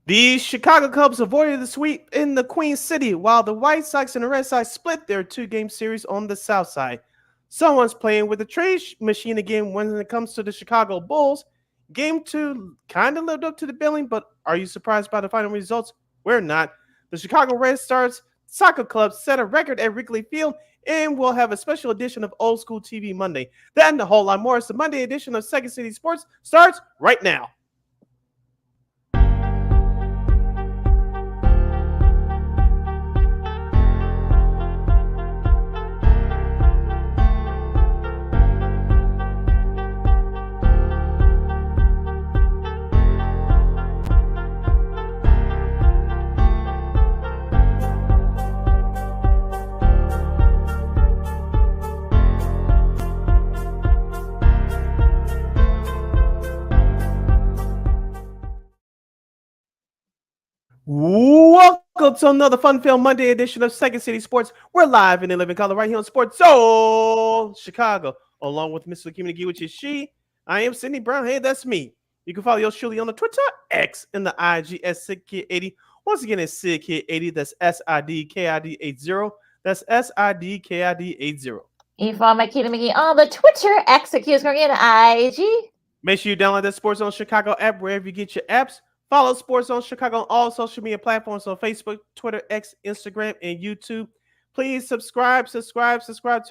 The Chicago Cubs avoided the sweep in the Queen City, while the White Sox and the Red Sox split their two-game series on the South Side. Someone's playing with the trade machine again when it comes to the Chicago Bulls. Game 2 kind of lived up to the billing, but are you surprised by the final results? We're not. The Chicago Red Stars Soccer Club set a record at Wrigley Field, and we'll have a special edition of Old School TV Monday. That and a whole lot more as the Monday edition of Second City Sports starts right now. Welcome to another fun-filled Monday edition of Second City Sports. We're live in the living color right here on Sports Soul Chicago, along with Mr. Community, which is she. I am Sydney Brown. Hey, that's me. You can follow yours truly on the Twitter, X, and the IG at SidKid80. Once again, it's SidKid80. That's SIDKID80. That's SIDKID80. You can follow my Keita McGee on the Twitter, X, and IG. Make sure you download the Sports Zone Chicago app wherever you get your apps. Follow Sports Zone Chicago on all social media platforms on Facebook, Twitter, X, Instagram, and YouTube. Please subscribe to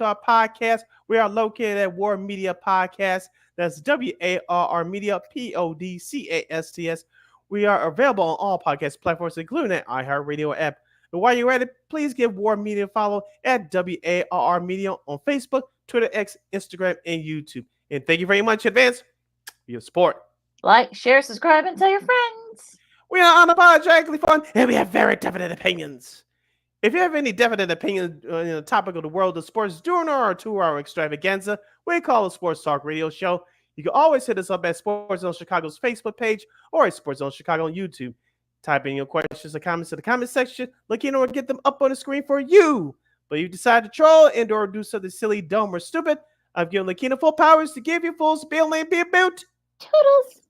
our podcast. We are located at War Media Podcast. That's WARR Media, PODCASTS. We are available on all podcast platforms, including that iHeartRadio app. And while you're at it, please give War Media a follow at WARR Media on Facebook, Twitter, X, Instagram, and YouTube. And thank you very much in advance for your support. Like, share, subscribe, and tell your friends. We are unapologetically fun, and we have very definite opinions. If you have any definite opinions on the topic of the world of sports during our 2-hour extravaganza, we call it Sports Talk Radio Show. You can always hit us up at Sports Zone Chicago's Facebook page or at Sports Zone Chicago on YouTube. Type in your questions or comments in the comment section. Lakina will get them up on the screen for you. But if you decide to troll and or do something silly, dumb, or stupid, I've given Lakina full powers to give you full spiel and be about. Toodles.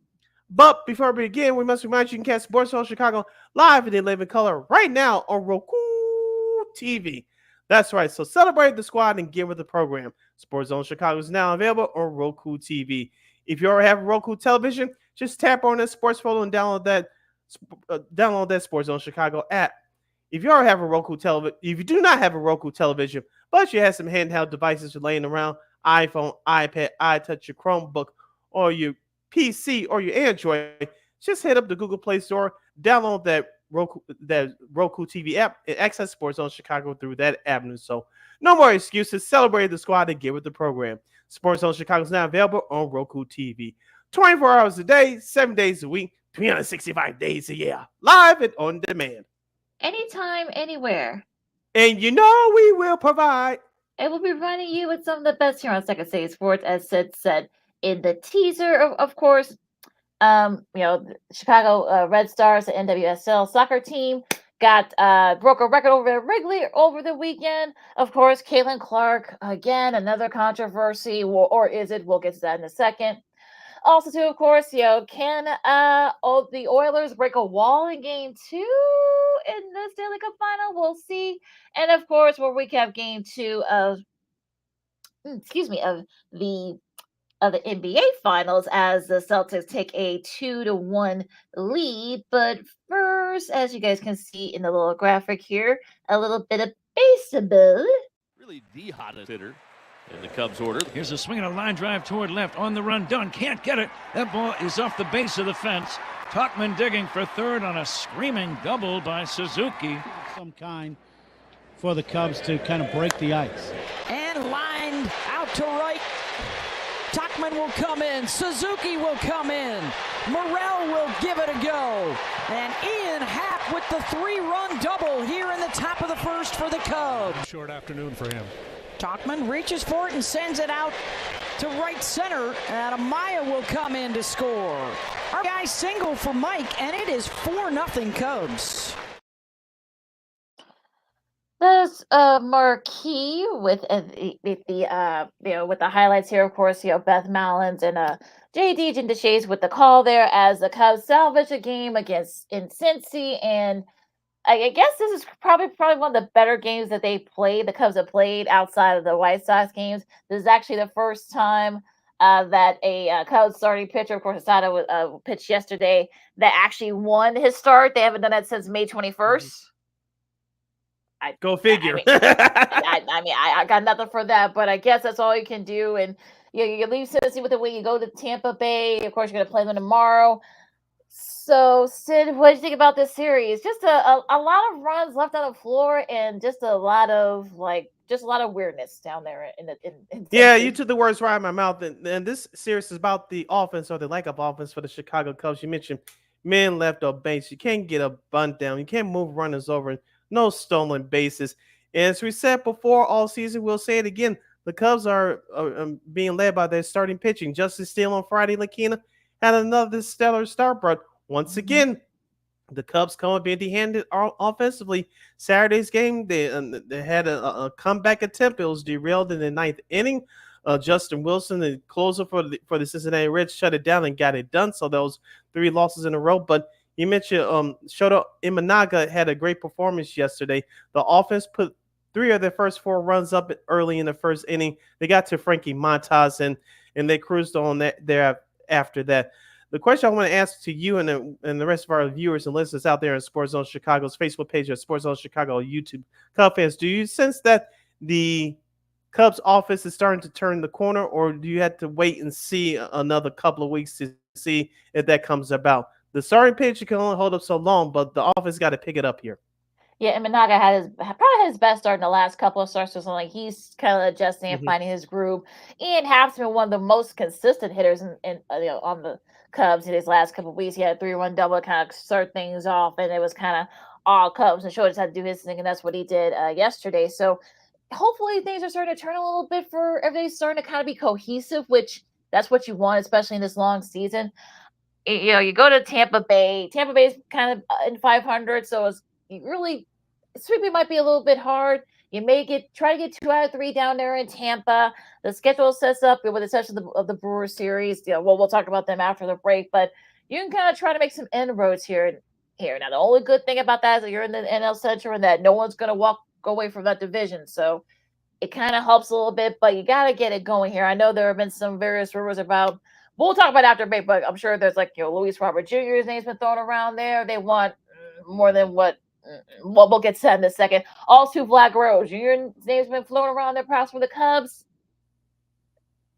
But before we begin, we must remind you can catch Sports Zone Chicago live in the living color right now on Roku TV. That's right. So celebrate the squad and get with the program. Sports Zone Chicago is now available on Roku TV. If you already have a Roku television, just tap on that sports photo and download that Sports Zone Chicago app. If you already have a Roku television, if you do not have a Roku television, but you have some handheld devices laying around, iPhone, iPad, iTouch, your Chromebook, or your PC or your Android, just head up to Google Play Store, download that Roku TV app, and access Sports Zone Chicago through that avenue. So no more excuses. Celebrate the squad and get with the program. Sports Zone Chicago is now available on Roku TV. 24 hours a day, 7 days a week, 365 days a year. Live and on demand. Anytime, anywhere. And you know we will provide. And we'll be running you with some of the best here on Second City Sports, as Sid said in the teaser, of course. Chicago Red Stars, the NWSL soccer team, broke a record over at Wrigley over the weekend. Of course, Caitlin Clark, again, another controversy, or is it? We'll get to that in a second. Also, too, of course, can the Oilers break a wall in Game 2 in the Stanley Cup Final? We'll see. And, of course, we'll recap Game 2 of the NBA Finals as the Celtics take a 2-1 lead. But first, as you guys can see in the little graphic here, a little bit of baseball. Really the hottest hitter in the Cubs order. Here's a swing and a line drive toward left. On the run, Dunn can't get it. That ball is off the base of the fence. Talkman digging for third on a screaming double by Suzuki. Some kind for the Cubs to kind of break the ice. And lined out to right. Talkman will come in. Suzuki will come in. Morrell will give it a go. And Ian Happ with the 3-run double here in the top of the first for the Cubs. Short afternoon for him. Talkman reaches for it and sends it out to right center. And Amaya will come in to score. Our guy single for Mike, and it is 4-0 Cubs. There's Marquee with with the highlights here, of course, Beth Mallins and JD Jindashase with the call there as the Cubs salvage a game against in Cincy, and I guess this is probably one of the better games that they played. The Cubs have played outside of the White Sox games. This is actually the first time that a Cubs starting pitcher, of course, Asada was pitched yesterday, that actually won his start. They haven't done that since May 21st. Go figure. I got nothing for that, but I guess that's all you can do. And you leave Cincy with the win. You go to Tampa Bay. Of course, you're going to play them tomorrow. So, Sid, what do you think about this series? Just a lot of runs left on the floor, and just a lot of weirdness down there in Yeah, Cincy. you took the words right out of my mouth. And this series is about the offense or the lack of offense for the Chicago Cubs. You mentioned men left on base. You can't get a bunt down. You can't move runners over. No stolen bases. And as we said before all season, we'll say it again. The Cubs are being led by their starting pitching. Justice Steele on Friday, Lakina had another stellar start, but once again, the Cubs come up empty-handed offensively. Saturday's game, they had a comeback attempt. It was derailed in the ninth inning. Justin Wilson, the closer for the Cincinnati Reds, shut it down and got it done. So those 3 losses in a row. But you mentioned Shota Imanaga had a great performance yesterday. The offense put 3 of their first 4 runs up early in the first inning. They got to Frankie Montas and they cruised on that there after that. The question I want to ask to you and the rest of our viewers and listeners out there in Sports Zone Chicago's Facebook page or Sports Zone Chicago YouTube Cub fans, do you sense that the Cubs offense is starting to turn the corner, or do you have to wait and see another couple of weeks to see if that comes about? The starting pitcher can only hold up so long, but the offense got to pick it up here. Yeah, and Managa had probably his best start in the last couple of starts. So like he's kind of adjusting and finding his groove. Ian Happ's been one of the most consistent hitters in on the Cubs in his last couple of weeks. He had a 3-run double to kind of start things off, and it was kind of all Cubs. And Short just had to do his thing, and that's what he did yesterday. So hopefully things are starting to turn a little bit for everything's starting to kind of be cohesive, which that's what you want, especially in this long season. You go to Tampa Bay. Tampa Bay's kind of in 500, so it's really sweeping might be a little bit hard. You may try to get 2 out of 3 down there in Tampa. The schedule sets up with the exception of the Brewers series. We'll talk about them after the break, but you can kind of try to make some inroads here. Now, the only good thing about that is that you're in the NL Central and that no one's going to go away from that division. So it kind of helps a little bit, but you got to get it going here. I know there have been some various rumors about. We'll talk about it after break, but I'm sure there's Luis Robert Jr.'s name's been thrown around there. They want more than what. Well, we'll get said in a second. Also, Vlad Guerrero Jr.'s name's been floating around there, perhaps for the Cubs.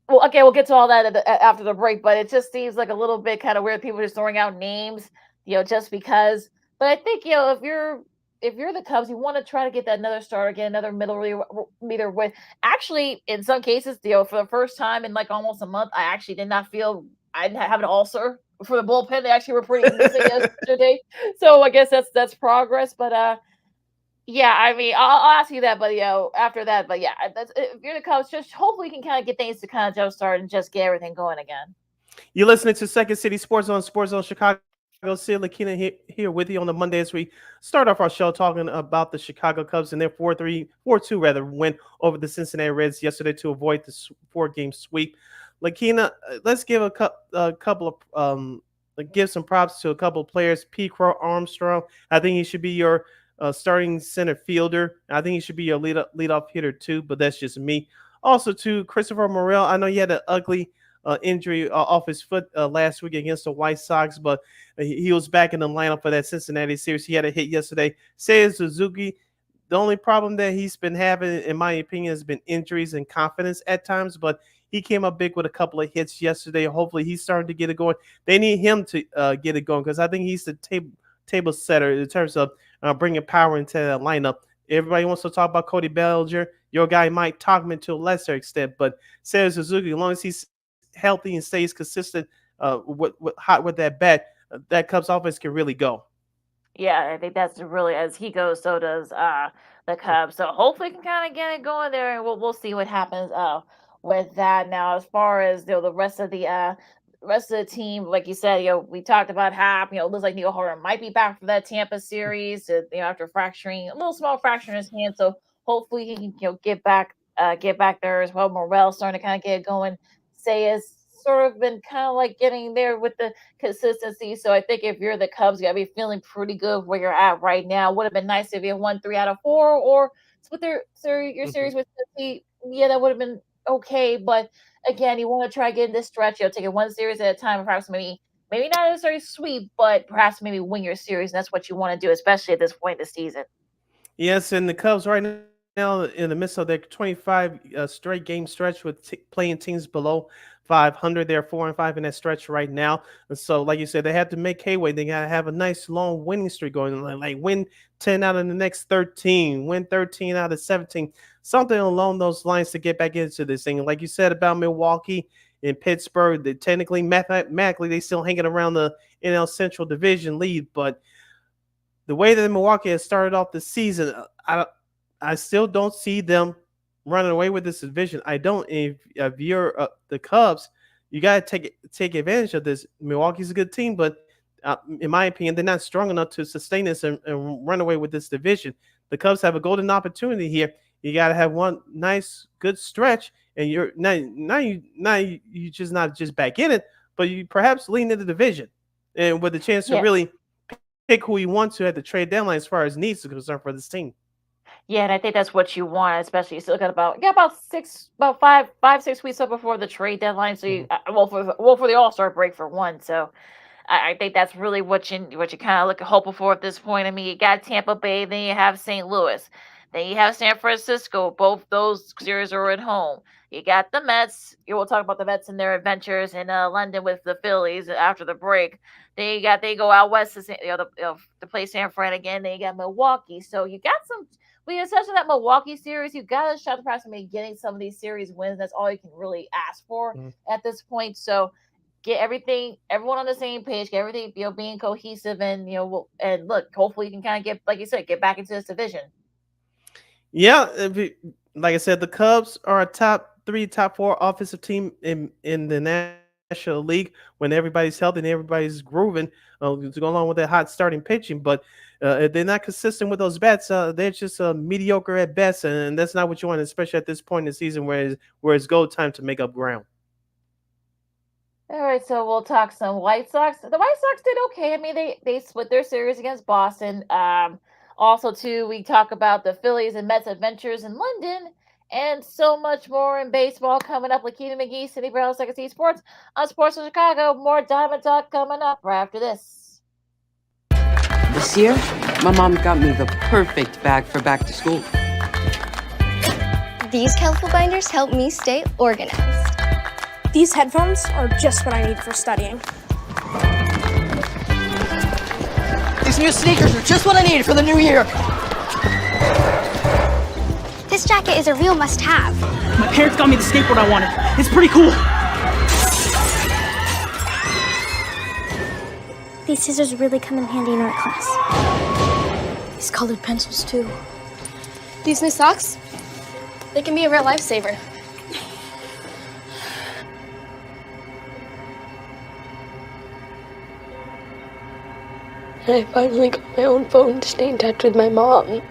Well, okay, we'll get to all that after the break, but it just seems like a little bit kind of weird. People just throwing out names, just because. But I think if you're the Cubs, you want to try to get that another starter, get another middle leader with. Actually, in some cases, for the first time in like almost a month, I actually did not feel I didn't have an ulcer for the bullpen. They actually were pretty missing yesterday, so I guess that's progress. But yeah, I mean, I'll ask you that, but after that, but yeah, if you're the Cubs, just hopefully you can kind of get things to kind of jumpstart and just get everything going again. You're listening to Second City Sports on Sports Zone Chicago. Sid Lakina here with you on the Monday as we start off our show talking about the Chicago Cubs and their 4-2 win over the Cincinnati Reds yesterday to avoid the 4-game sweep. Lakina, let's give a couple of give some props to a couple of players. P. Crow Armstrong, I think he should be your starting center fielder. I think he should be your leadoff hitter too, but that's just me. Also to Christopher Morel, I know he had an ugly injury off his foot last week against the White Sox, but he was back in the lineup for that Cincinnati series. He had a hit yesterday. Seiya Suzuki, the only problem that he's been having, in my opinion, has been injuries and confidence at times, but he came up big with a couple of hits yesterday. Hopefully he's starting to get it going. They need him to get it going because I think he's the table setter in terms of bringing power into that lineup. Everybody wants to talk about Cody Bellinger, your guy Mike Tauchman to a lesser extent, but Seiya Suzuki, as long as he's healthy and stays consistent with that bat, that Cubs offense can really go. Yeah, I think that's really as he goes, so does the Cubs. So hopefully, we can kind of get it going there, and we'll see what happens with that. Now, as far as the rest of the rest of the team, like you said, we talked about Hap. It looks like Neil Horan might be back for that Tampa series. After fracturing a little small fracture in his hand, so hopefully he can get back there as well. Morel starting to kind of get going. Say has sort of been kind of like getting there with the consistency. So I think if you're the Cubs, you gotta be feeling pretty good where you're at right now. Would have been nice if you won 3 out of 4, or with your series with Cincy. Yeah, that would have been okay, but again, you want to try getting this stretch. Take it one series at a time, perhaps maybe not necessarily sweep, but perhaps maybe win your series. And that's what you want to do, especially at this point in the season. Yes, and the Cubs right now in the midst of their 25 straight game stretch with playing teams below 500. They're 4-5 in that stretch right now. And so, like you said, they have to make headway. They got to have a nice long winning streak going, like win 10 out of the next 13, win 13 out of 17, something along those lines to get back into this thing. Like you said about Milwaukee and Pittsburgh, they technically, mathematically, they still hanging around the NL Central Division lead, but the way that Milwaukee has started off the season, I still don't see them running away with this division. I don't. If you're the Cubs, you got to take advantage of this. Milwaukee's a good team, but in my opinion, they're not strong enough to sustain this and run away with this division. The Cubs have a golden opportunity here. You got to have one nice, good stretch, and you're you just not just back in it, but you perhaps lean into the division, and with a chance to really pick who you want to at the trade deadline as far as needs are concerned for this team. Yeah, and I think that's what you want, especially you still got about 5-6 weeks up before the trade deadline. So you for the All-Star break for one. So I think that's really what you kind of hoping for at this point. I mean, you got Tampa Bay, then you have St. Louis, then you have San Francisco. Both those series are at home. You got the Mets. We'll talk about the Mets and their adventures in London with the Phillies after the break. Then they go out west to play San Fran again. Then you got Milwaukee. So you got some. Especially that Milwaukee series, you got a shot perhaps maybe getting some of these series wins. That's all you can really ask for at this point. So get everyone on the same page, get everything being cohesive, and and look, hopefully you can kind of get, like you said, get back into this division. Yeah, like I said, the Cubs are a top 3, top 4 offensive team in the National League when everybody's healthy and everybody's grooving to go along with that hot starting pitching. But if they're not consistent with those bats, they're just mediocre at best, and that's not what you want, especially at this point in the season where it's go time to make up ground. All right, so we'll talk some White Sox. The White Sox did okay. I mean, they split their series against Boston. Also, too, we talk about the Phillies and Mets adventures in London, and so much more in baseball coming up. Lakita McGee, Cindy Brown, Second City Sports on Sports in Chicago. More Diamond Talk coming up right after this. This year, my mom got me the perfect bag for back to school. These colorful binders help me stay organized. These headphones are just what I need for studying. These new sneakers are just what I need for the new year. This jacket is a real must-have. My parents got me the skateboard I wanted. It's pretty cool. These scissors really come in handy in art class. These colored pencils, too. These new socks, they can be a real lifesaver. I finally got my own phone to stay in touch with my mom.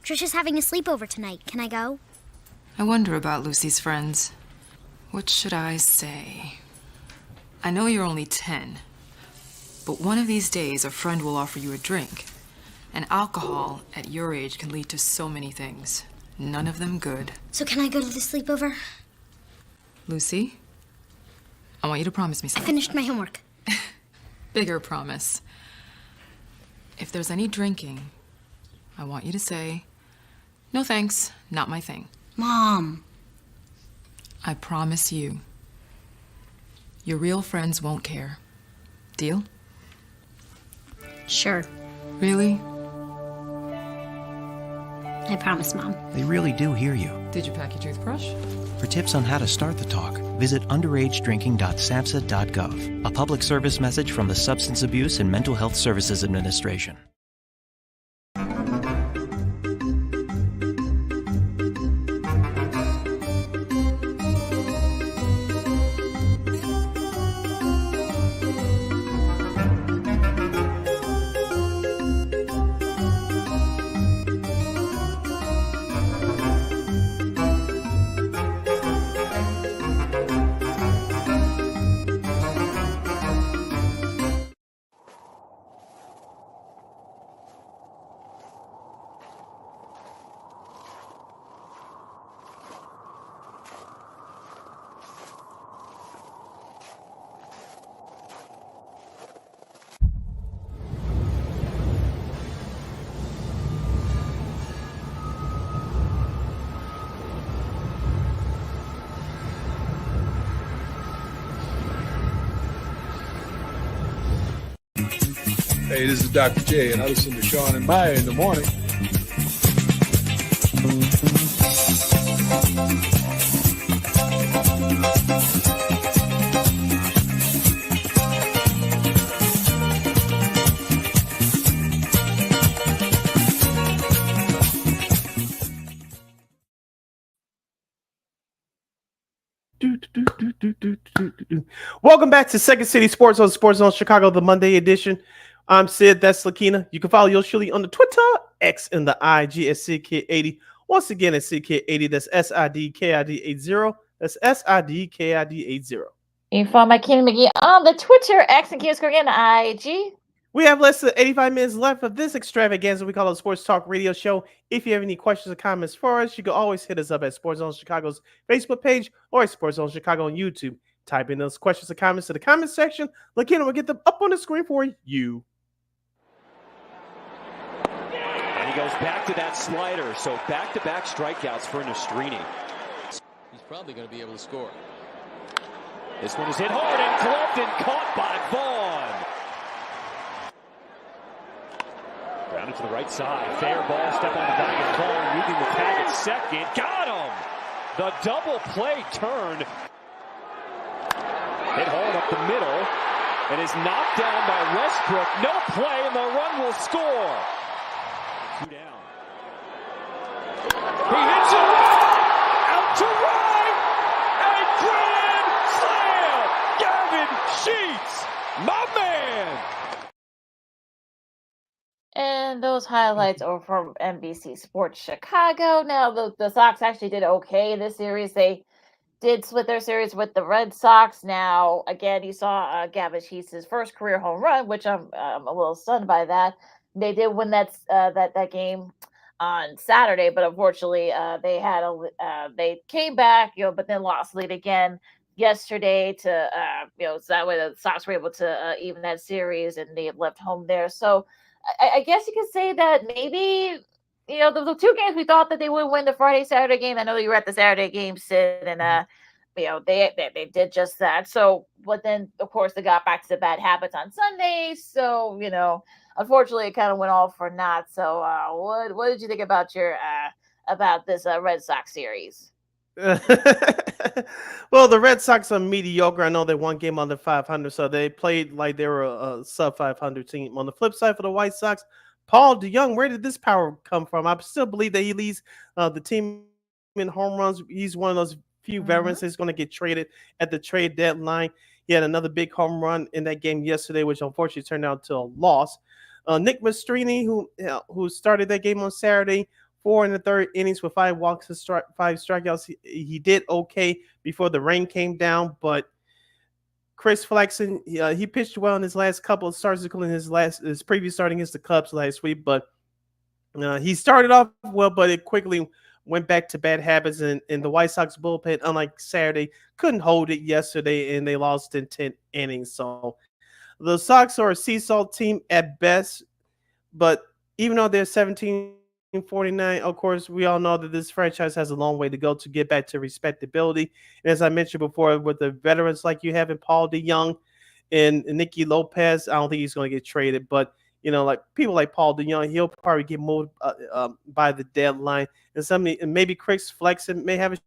Trisha's having a sleepover tonight. Can I go? I wonder about Lucy's friends. What should I say? I know you're only 10, but one of these days a friend will offer you a drink. And alcohol at your age can lead to so many things. None of them good. So can I go to the sleepover? Lucy, I want you to promise me I something. finished my homework. Bigger promise. If there's any drinking, I want you to say, "No thanks, not my thing." Mom. I promise you. Your real friends won't care. Deal? Sure. Really? I promise, Mom. They really do hear you. Did you pack your toothbrush? For tips on how to start the talk, visit underagedrinking.samhsa.gov. A public service message from the Substance Abuse and Mental Health Services Administration. Hey, this is Dr. J, and I listen to Sean and Maya in the morning. Welcome back to Second City Sports on Sports Zone Chicago, the Monday edition. I'm Sid. That's Lakina. You can follow yours truly on the Twitter, X, and the IG at SidKid80. Once again, at SidKid80. That's SIDKID80. That's SIDKID80. You can follow my Kenny McGee on the Twitter, X, and Kiosco again, IG. We have less than 85 minutes left of this extravaganza we call a Sports Talk Radio Show. If you have any questions or comments for us, you can always hit us up at Sports Zone Chicago's Facebook page or at Sports Zone Chicago on YouTube. Type in those questions or comments to the comment section. Lakina will get them up on the screen for you. And he goes back to that slider. So back-to-back strikeouts for Nastrini. He's probably going to be able to score. This one is hit hard and gloved and caught by Vaughn. Grounded to the right side. Fair ball. Step on the bag and Vaughn moving the tag at second. Got him! The double play turn. Hit hard up the middle. And is knocked down by Westbrook. No play and the run will score. Two down. He hits a right. Out to right. A grand slam. Gavin Sheets. My man. And those highlights are from NBC Sports Chicago. Now, the Sox actually did okay in this series. They did split their series with the Red Sox. Now, again, you saw Gavin Sheets' first career home run, which I'm a little stunned by that. They did win that game on Saturday, but unfortunately, they came back, but then lost lead again yesterday to so that way the Sox were able to even that series, and they left home there. So I guess you could say that maybe, the two games we thought that they would win, the Friday, Saturday game. I know you were at the Saturday game, Sid, and they did just that. So, but then of course they got back to the bad habits on Sunday. So, unfortunately it kind of went all for naught. So, what did you think about about this Red Sox series? Well, the Red Sox are mediocre. I know they won game under 500, so they played like they were a sub 500 team. On the flip side for the White Sox, Paul DeYoung, where did this power come from? I still believe that he leads the team in home runs. He's one of those few veterans that's going to get traded at the trade deadline. He had another big home run in that game yesterday, which unfortunately turned out to a loss. Nick Mastrini, who started that game on Saturday, 4 in the third innings with 5 walks and 5 strikeouts. He did okay before the rain came down, but Chris Flexen, he pitched well in his last couple of starts, including his previous starting against the Cubs last week. But he started off well, but it quickly went back to bad habits. And the White Sox bullpen, unlike Saturday, couldn't hold it yesterday, and they lost in 10 innings. So the Sox are a seesaw team at best, but even though they're 17-49, of course, we all know that this franchise has a long way to go to get back to respectability. And as I mentioned before, with the veterans like you have in Paul DeYoung and Nicky Lopez, I don't think he's going to get traded. But, like people like Paul DeYoung, he'll probably get moved by the deadline. And maybe Chris Flexen may have a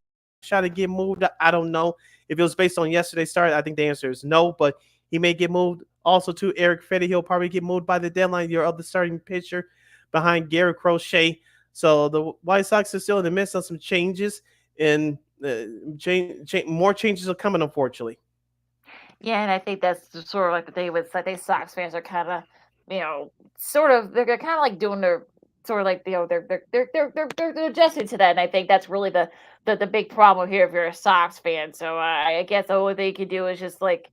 shot to get moved. I don't know. If it was based on yesterday's start, I think the answer is no, but he may get moved. Also, to Eric Fedde, he'll probably get moved by the deadline, your other starting pitcher behind Garrett Crochet. So the White Sox are still in the midst of some changes, and more changes are coming, unfortunately. Yeah, and I think that's sort of like the thing with, I think Sox fans are kind of, sort of, they're kind of like doing their sort of like, they're adjusting to that, and I think that's really the big problem here if you're a Sox fan. So I guess the only thing you can do is just like,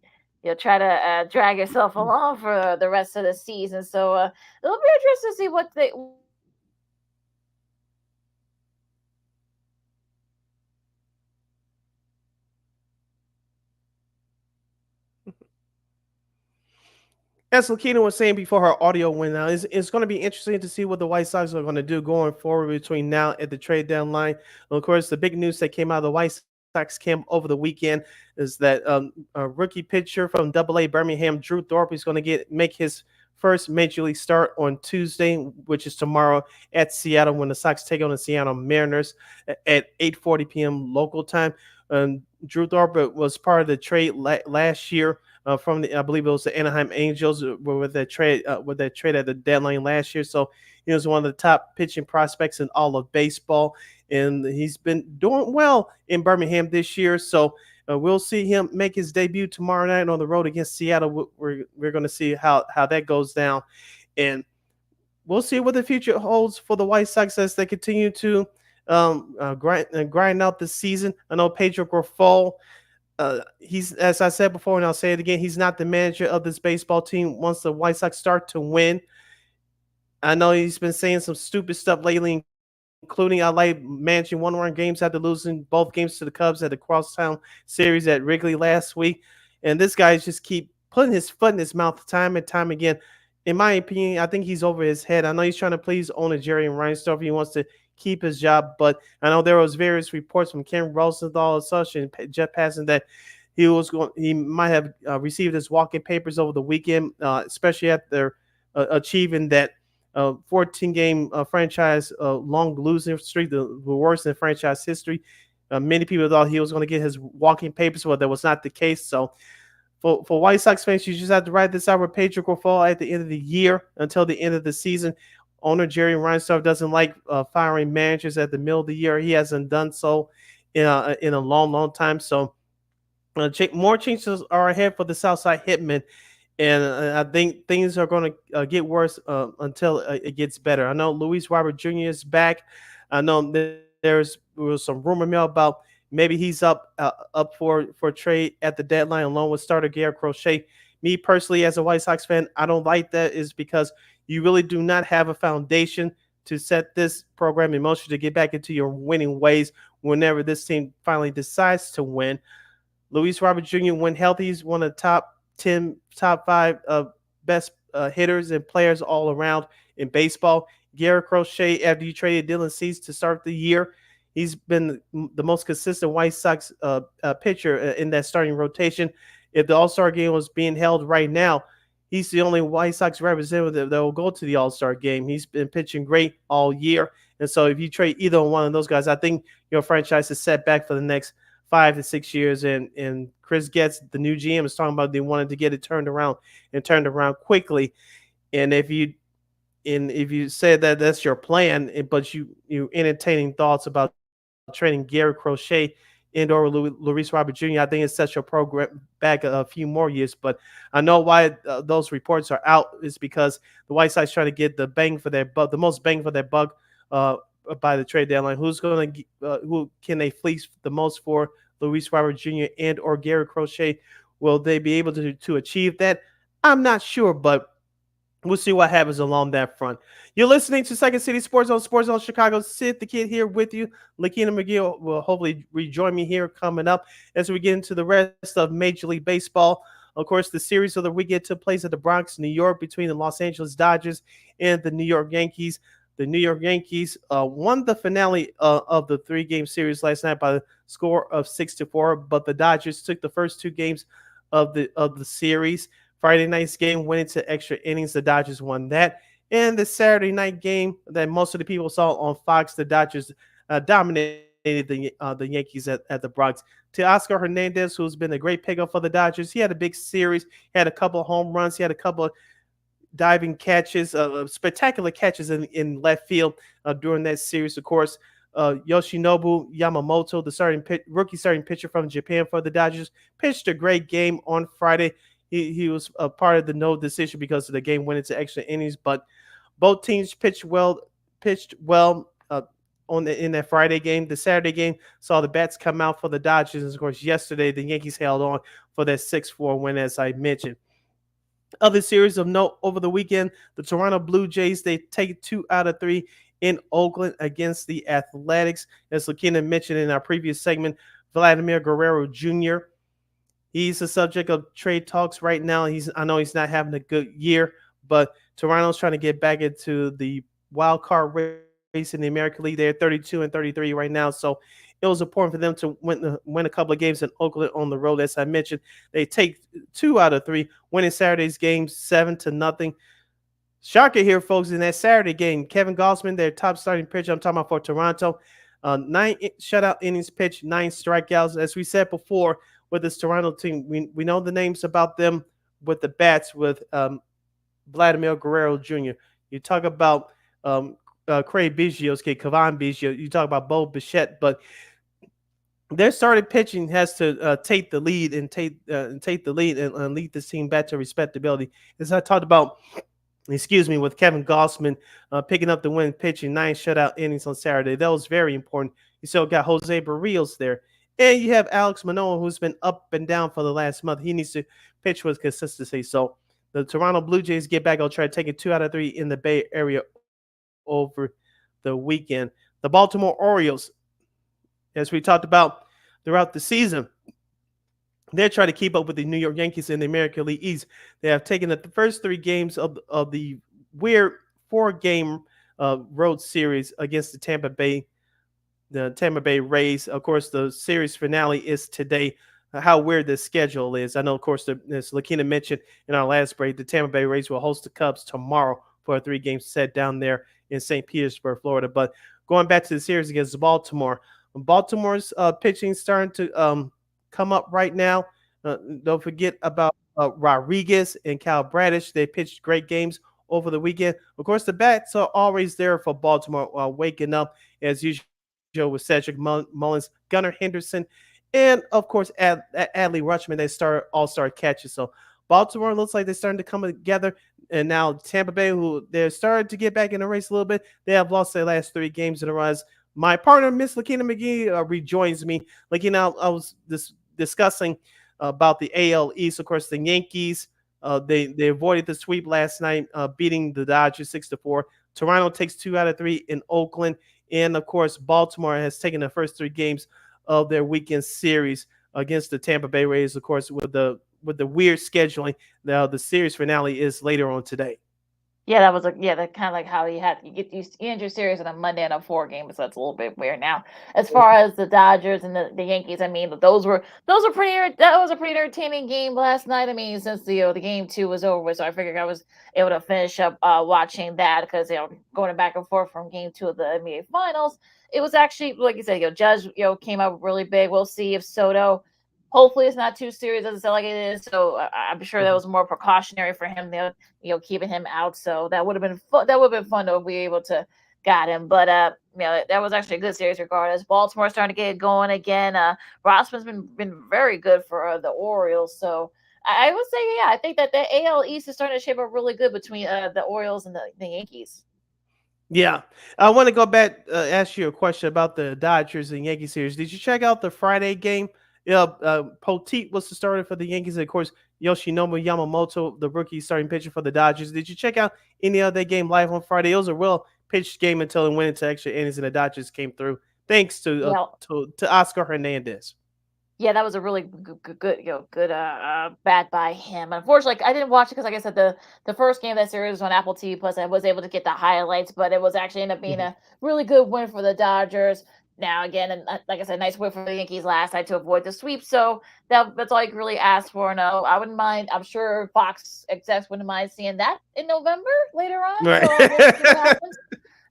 try to drag yourself along for the rest of the season. So it'll be interesting to see what they. As Lakina was saying before her audio went out, it's going to be interesting to see what the White Sox are going to do going forward between now and the trade deadline. And of course, the big news that came out of the White Sox camp over the weekend is that a rookie pitcher from AA Birmingham, Drew Thorpe, is going to make his first major league start on Tuesday, which is tomorrow at Seattle, when the Sox take on the Seattle Mariners at 8:40 p.m. local time. Drew Thorpe was part of the trade last year. From I believe it was the Anaheim Angels with that trade at the deadline last year. So he was one of the top pitching prospects in all of baseball, and he's been doing well in Birmingham this year. So we'll see him make his debut tomorrow night on the road against Seattle. We're going to see how that goes down, and we'll see what the future holds for the White Sox as they continue to grind out the season. I know Pedro Grifol. He's, as I said before, and I'll say it again, he's not the manager of this baseball team once the White Sox start to win. I know he's been saying some stupid stuff lately, including I like managing one-run games after losing both games to the Cubs at the Crosstown Series at Wrigley last week. And this guy just keep putting his foot in his mouth time and time again. In my opinion, I think he's over his head. I know he's trying to please owner Jerry Reinsdorf. He wants to keep his job, but I know there was various reports from Ken Rosenthal and such and Jeff Passan that he might have received his walking papers over the weekend, especially after achieving that 14-game franchise long losing streak, the worst in franchise history. Many people thought he was going to get his walking papers, but that was not the case. So for White Sox fans, you just have to ride this out with Pedro Grifol at the end of the year until the end of the season. Owner Jerry Reinsdorf doesn't like firing managers at the middle of the year. He hasn't done so in a long time. So more changes are ahead for the Southside Hitmen, and I think things are going to get worse until it gets better. I know Luis Robert Jr. is back. I know there was some rumor mill about maybe he's up for trade at the deadline along with starter Garrett Crochet. Me personally, as a White Sox fan, I don't like that, is because you really do not have a foundation to set this program in motion to get back into your winning ways whenever this team finally decides to win. Luis Robert Jr., when healthy, is one of the top 10, top 5 best hitters and players all around in baseball. Garrett Crochet, after you traded Dylan Cease to start the year, he's been the most consistent White Sox pitcher in that starting rotation. If the All-Star game was being held right now, he's the only White Sox representative that will go to the All-Star game. He's been pitching great all year. And so if you trade either one of those guys, I think your franchise is set back for the next 5 to 6 years. And Chris Getz, the new GM, is talking about they wanted to get it turned around quickly. And if you said that that's your plan, but you entertaining thoughts about trading Garrett Crochet and/or Luis Robert Jr., I think it sets your program back a few more years. But I know why those reports are out is because the White Sox trying to get the bang for their buck, the most bang for their buck by the trade deadline. Who can they fleece the most for? Luis Robert Jr. and/or Garrett Crochet? Will they be able to achieve that? I'm not sure, but we'll see what happens along that front. You're listening to Second City Sports Zone Chicago. Sid the Kid here with you. Lakina McGill will hopefully rejoin me here coming up as we get into the rest of Major League Baseball. Of course, the series of the weekend took place at the Bronx, New York, between the Los Angeles Dodgers and the New York Yankees. The New York Yankees won the finale of the 3-game series last night by the score of 6-4, but the Dodgers took the first 2 games of the series. Friday night's game went into extra innings. The Dodgers won that. And the Saturday night game that most of the people saw on Fox, the Dodgers dominated the Yankees at the Bronx. To Oscar Hernandez, who's been a great pickup for the Dodgers, he had a big series. He had a couple of home runs. He had a couple of diving catches, spectacular catches in left field during that series. Of course, Yoshinobu Yamamoto, the rookie starting pitcher from Japan for the Dodgers, pitched a great game on Friday. He was a part of the no decision because the game went into extra innings, but both teams pitched well. In that Friday game. The Saturday game saw the bats come out for the Dodgers. And of course, yesterday the Yankees held on for that 6-4 win, as I mentioned. Other series of note over the weekend, the Toronto Blue Jays, they take 2 out of 3 in Oakland against the Athletics. As Lakina mentioned in our previous segment, Vladimir Guerrero Jr., he's the subject of trade talks right now. I know he's not having a good year, but Toronto's trying to get back into the wild card race in the American League. They're 32-33 right now, so it was important for them to win a couple of games in Oakland on the road. As I mentioned, they take 2 out of 3, winning Saturday's game 7-0. Shocker here, folks, in that Saturday game. Kevin Gausman, their top starting pitcher, I'm talking about for Toronto, 9 shutout innings pitched, 9 strikeouts. As we said before, with this Toronto team, we know the names about them with the bats, with Vladimir Guerrero Jr. You talk about Craig Biggio's kid, Kavan Biggio. You talk about Bo Bichette, but their starting pitching has to take the lead and lead this team back to respectability. As I talked about, with Kevin Gausman picking up the win, pitching 9 shutout innings on Saturday. That was very important. You still got Jose Barrios there. And you have Alex Manoah, who's been up and down for the last month. He needs to pitch with consistency. So the Toronto Blue Jays get back on track, taking 2 out of 3 in the Bay Area over the weekend. The Baltimore Orioles, as we talked about throughout the season, they're trying to keep up with the New York Yankees in the American League East. They have taken the first 3 games of the weird 4-game road series against the Tampa Bay Rays. Of course, the series finale is today. How weird this schedule is. I know, of course, as Lakina mentioned in our last break, the Tampa Bay Rays will host the Cubs tomorrow for a 3-game set down there in St. Petersburg, Florida. But going back to the series against Baltimore's pitching starting to come up right now. Don't forget about Rodriguez and Cal Bradish. They pitched great games over the weekend. Of course, the bats are always there for Baltimore, waking up as usual with Cedric Mullins, Gunnar Henderson, and of course Adley Rutschman. They start all-star catches. So Baltimore looks like they're starting to come together. And now Tampa Bay, who they're starting to get back in the race a little bit, they have lost their last 3 games in a row. My partner, Miss Lakina McGee, rejoins me. Lakina, I was discussing about the AL East. Of course, the Yankees, they avoided the sweep last night, beating the Dodgers 6-4. Toronto takes 2 out of 3 in Oakland. And, of course, Baltimore has taken the first 3 games of their weekend series against the Tampa Bay Rays, of course, with the weird scheduling. Now, the series finale is later on today. Yeah, that was that kind of like how you end your series on a Monday and a 4-game, so that's a little bit weird. Now, as far as the Dodgers and the Yankees, I mean, that was a pretty entertaining game last night. I mean, since the game 2 was over, so I figured I was able to finish up watching that because going back and forth from game 2 of the NBA Finals, it was actually, like you said, Judge came up really big. We'll see if Soto. Hopefully, it's not too serious as it sounds like it is. So I'm sure that was more precautionary for him, keeping him out. So that would have been fun. That would have been fun to be able to got him. But that was actually a good series regardless. Baltimore starting to get it going again. Rossman's been very good for the Orioles. So I would say, I think that the AL East is starting to shape up really good between the Orioles and the Yankees. Yeah, I want to go back, ask you a question about the Dodgers and Yankees series. Did you check out the Friday game? Poteet was the starter for the Yankees. And of course, Yoshinobu Yamamoto, the rookie starting pitcher for the Dodgers. Did you check out any of that game live on Friday? It was a real pitched game until it went into extra innings and the Dodgers came through thanks to Oscar Hernandez. Yeah, that was a really good bat by him. Unfortunately, I didn't watch it because, like I said, the first game of that series was on Apple TV Plus. I was able to get the highlights, but it was actually ended up being a really good win for the Dodgers. Now again, and like I said, nice win for the Yankees last night to avoid the sweep. So that's all you can really ask for. No, I wouldn't mind. I'm sure Fox execs wouldn't mind seeing that in November later on. Right. So we'll see what happens.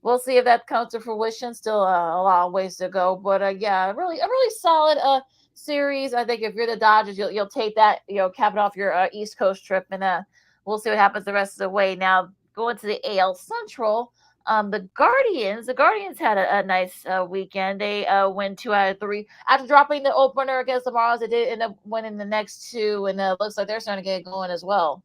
We'll see if that comes to fruition. Still a lot of ways to go, but yeah, really a really solid series. I think if you're the Dodgers, you'll take that, cap it off your East Coast trip, and we'll see what happens the rest of the way. Now going to the AL Central. The Guardians had a nice weekend. They win 2 out of 3 after dropping the opener against the Mavs. They did end up winning the next two, and looks like they're starting to get going as well.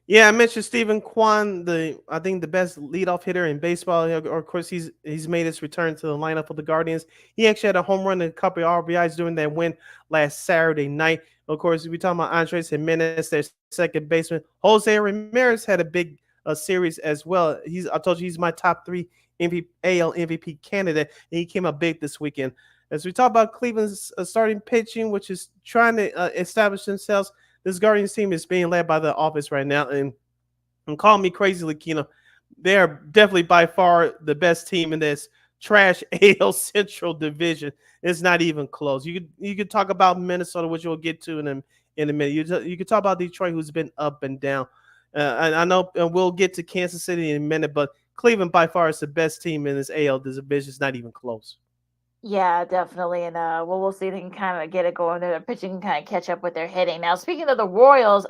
Yeah, I mentioned Stephen Kwan, I think the best leadoff hitter in baseball. Of course, he's made his return to the lineup of the Guardians. He actually had a home run and a couple of RBIs during that win last Saturday night. Of course, we talking about Andres Jimenez, their second baseman. Jose Ramirez had a big series as well. I told you he's my top 3 AL MVP candidate, and he came up big this weekend. As we talk about Cleveland's starting pitching, which is trying to establish themselves, this Guardians team is being led by the office right now, and call me crazy, Lakina. They are definitely by far the best team in this trash AL Central division. It's not even close. You could talk about Minnesota, which we'll get to in a minute. You could talk about Detroit, who's been up and down. I know we'll get to Kansas City in a minute, but Cleveland by far is the best team in this AL division. It's not even close. Yeah, definitely. And we'll see if they can kind of get it going. Their pitching can kind of catch up with their hitting. Now, speaking of the Royals,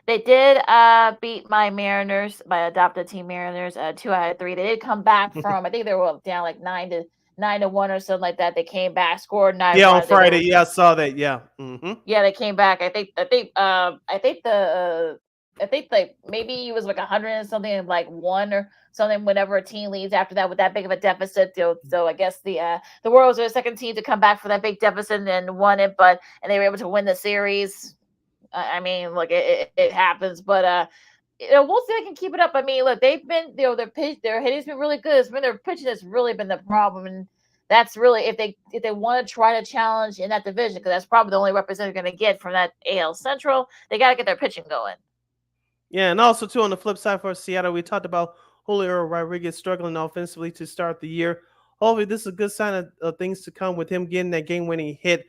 they did beat my Mariners, my adopted team Mariners, 2 out of 3. They did come back from, I think they were down like 9-1 or something like that. They came back, scored 9 Yeah, on runs. Friday. Yeah, I saw that. Yeah. Mm-hmm. Yeah, they came back. I think like maybe it was like 100 and something, and like one or something whenever a team leads after that with that big of a deficit. So I guess the Royals are the second team to come back for that big deficit and won it, and they were able to win the series. I mean, look, it happens, but we'll see if they can keep it up. I mean, look, they've been, their hitting's been really good. It's been their pitching that's really been the problem, and that's really if they want to try to challenge in that division, because that's probably the only representative they're going to get from that AL Central. They got to get their pitching going. Yeah, and also too on the flip side for Seattle, we talked about Julio Rodriguez struggling offensively to start the year. Hopefully, this is a good sign of things to come with him getting that game-winning hit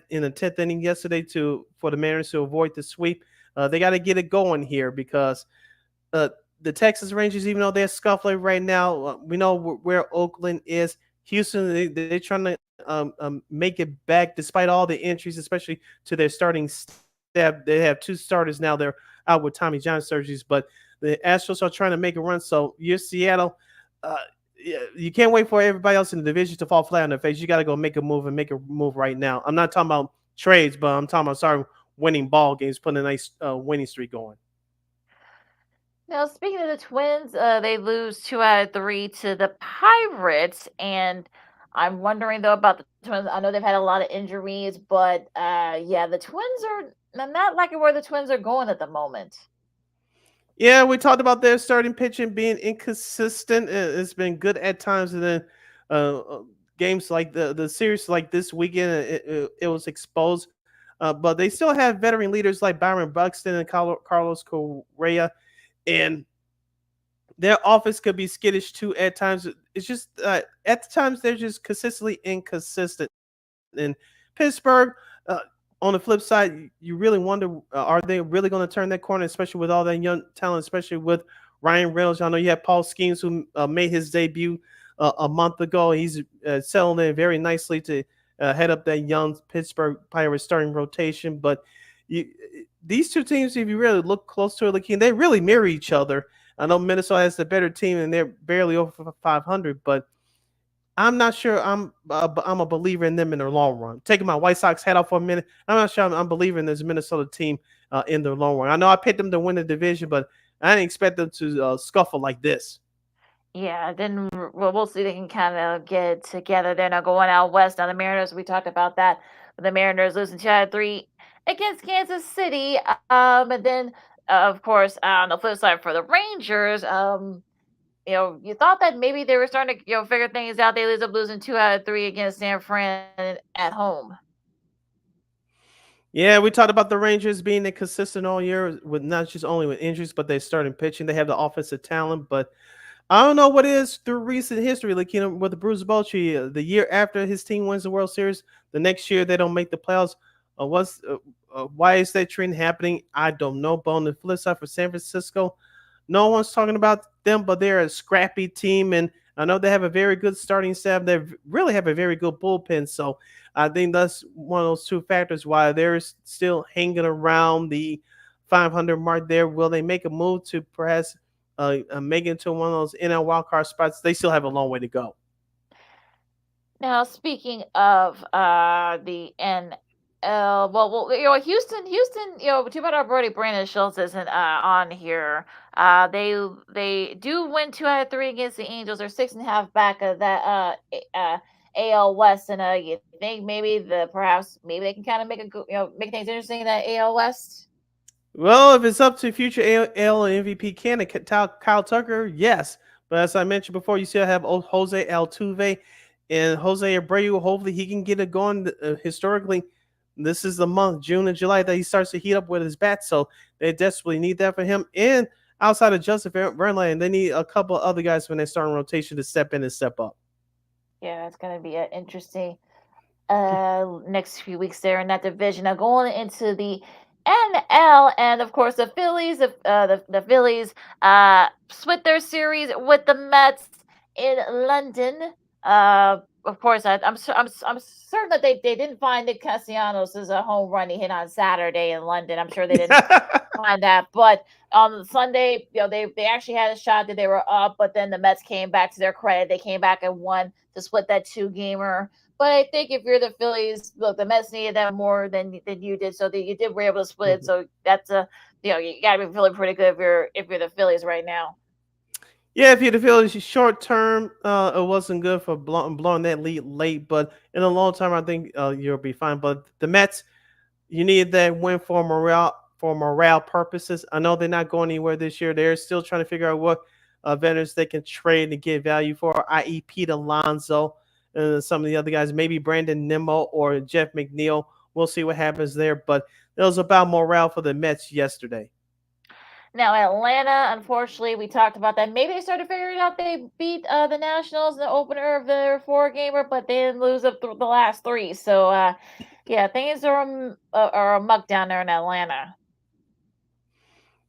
in the 10th inning yesterday for the Mariners to avoid the sweep. They got to get it going here because the Texas Rangers, even though they're scuffling right now, we know where Oakland is. Houston, they're trying to make it back despite all the injuries, especially to their starting staff. They have 2 starters now. They're out with Tommy John surgeries, but the Astros are trying to make a run. So you're Seattle. You can't wait for everybody else in the division to fall flat on their face. You got to go make a move right now. I'm not talking about trades, but I'm talking about winning ball games, putting a nice winning streak going. Now, speaking of the Twins, they lose 2 out of 3 to the Pirates, and I'm wondering though about the Twins. I know they've had a lot of injuries, but yeah, the Twins I'm not liking where the Twins are going at the moment. Yeah, we talked about their starting pitching being inconsistent. It's been good at times, and then games like the series like this weekend, it was exposed. But they still have veteran leaders like Byron Buxton and Carlos Correa, and their offense could be skittish too at times. It's just at times they're just consistently inconsistent. In Pittsburgh, on the flip side, you really wonder, are they really going to turn that corner, especially with all that young talent, especially with Ryan Reynolds? I know you have Paul Skeens, who made his debut a month ago. He's settled in very nicely to head up that young Pittsburgh Pirates starting rotation. But these two teams, if you really look close to it, they really mirror each other. I know Minnesota has the better team, and they're barely over 500, but I'm not sure I'm a believer in them in the long run. Taking my White Sox hat off for a minute, I'm not sure I'm believing in this Minnesota team in the long run. I know I picked them to win the division, but I didn't expect them to scuffle like this. Yeah, then we'll see if they can kind of get together. They're not going out west. Now the Mariners, we talked about that. The Mariners losing 2 out of 3 against Kansas City. And then of course on the flip side for the Rangers, you thought that maybe they were starting to figure things out. They ended up losing 2 out of 3 against San Fran at home. Yeah, we talked about the Rangers being inconsistent all year with not just only with injuries, but they starting pitching. They have the offensive talent, but I don't know what it is through recent history, like with the Bruce Bochy, the year after his team wins the World Series, the next year they don't make the playoffs. Why is that trend happening? I don't know. But on the flip side, for San Francisco, no one's talking about them, but they're a scrappy team, and I know they have a very good starting staff. They really have a very good bullpen, so I think that's one of those two factors why they're still hanging around the 500 mark. There, will they make a move to perhaps make it to one of those NL wildcard spots? They still have a long way to go. Now, speaking of the Houston, too bad our buddy Brandon Schultz isn't on here. They do win 2 out of 3 against the Angels. They're 6.5 back of that AL West, and you think perhaps they can kind of make things interesting in that AL West. Well, if it's up to future AL MVP candidate Kyle Tucker, yes. But as I mentioned before, you still have Jose Altuve and Jose Abreu. Hopefully, he can get it going. Historically, this is the month, June and July, that he starts to heat up with his bat. So they desperately need that for him. And outside of Justin Verlander, they need a couple of other guys when they start in rotation to step in and step up. Yeah, it's going to be an interesting next few weeks there in that division. Now going into the NL, and of course the Phillies, the Phillies split their series with the Mets in London. Of course, I'm certain that they didn't find Nick Castellanos as a home run he hit on Saturday in London. I'm sure they didn't find that, but on Sunday, they actually had a shot that they were up, but then the Mets came back. To their credit, they came back and won to split that 2-gamer. But I think if you're the Phillies, look, the Mets needed that more than you did, so that you were able to split it. So that's you got to be feeling pretty good if you're the Phillies right now. Yeah, if you're the Phillies, short term, it wasn't good for blowing that lead late, but in the long term, I think you'll be fine. But the Mets, you need that win for morale purposes. I know they're not going anywhere this year. They're still trying to figure out what vendors they can trade and get value for, i.e. Pete Alonso and some of the other guys, maybe Brandon Nimmo or Jeff McNeil. We'll see what happens there. But it was about morale for the Mets yesterday. Now, Atlanta, unfortunately, we talked about that. Maybe they started figuring out they beat the Nationals in the opener of their 4-gamer, but they didn't lose up the last 3. So, yeah, things are a muck down there in Atlanta.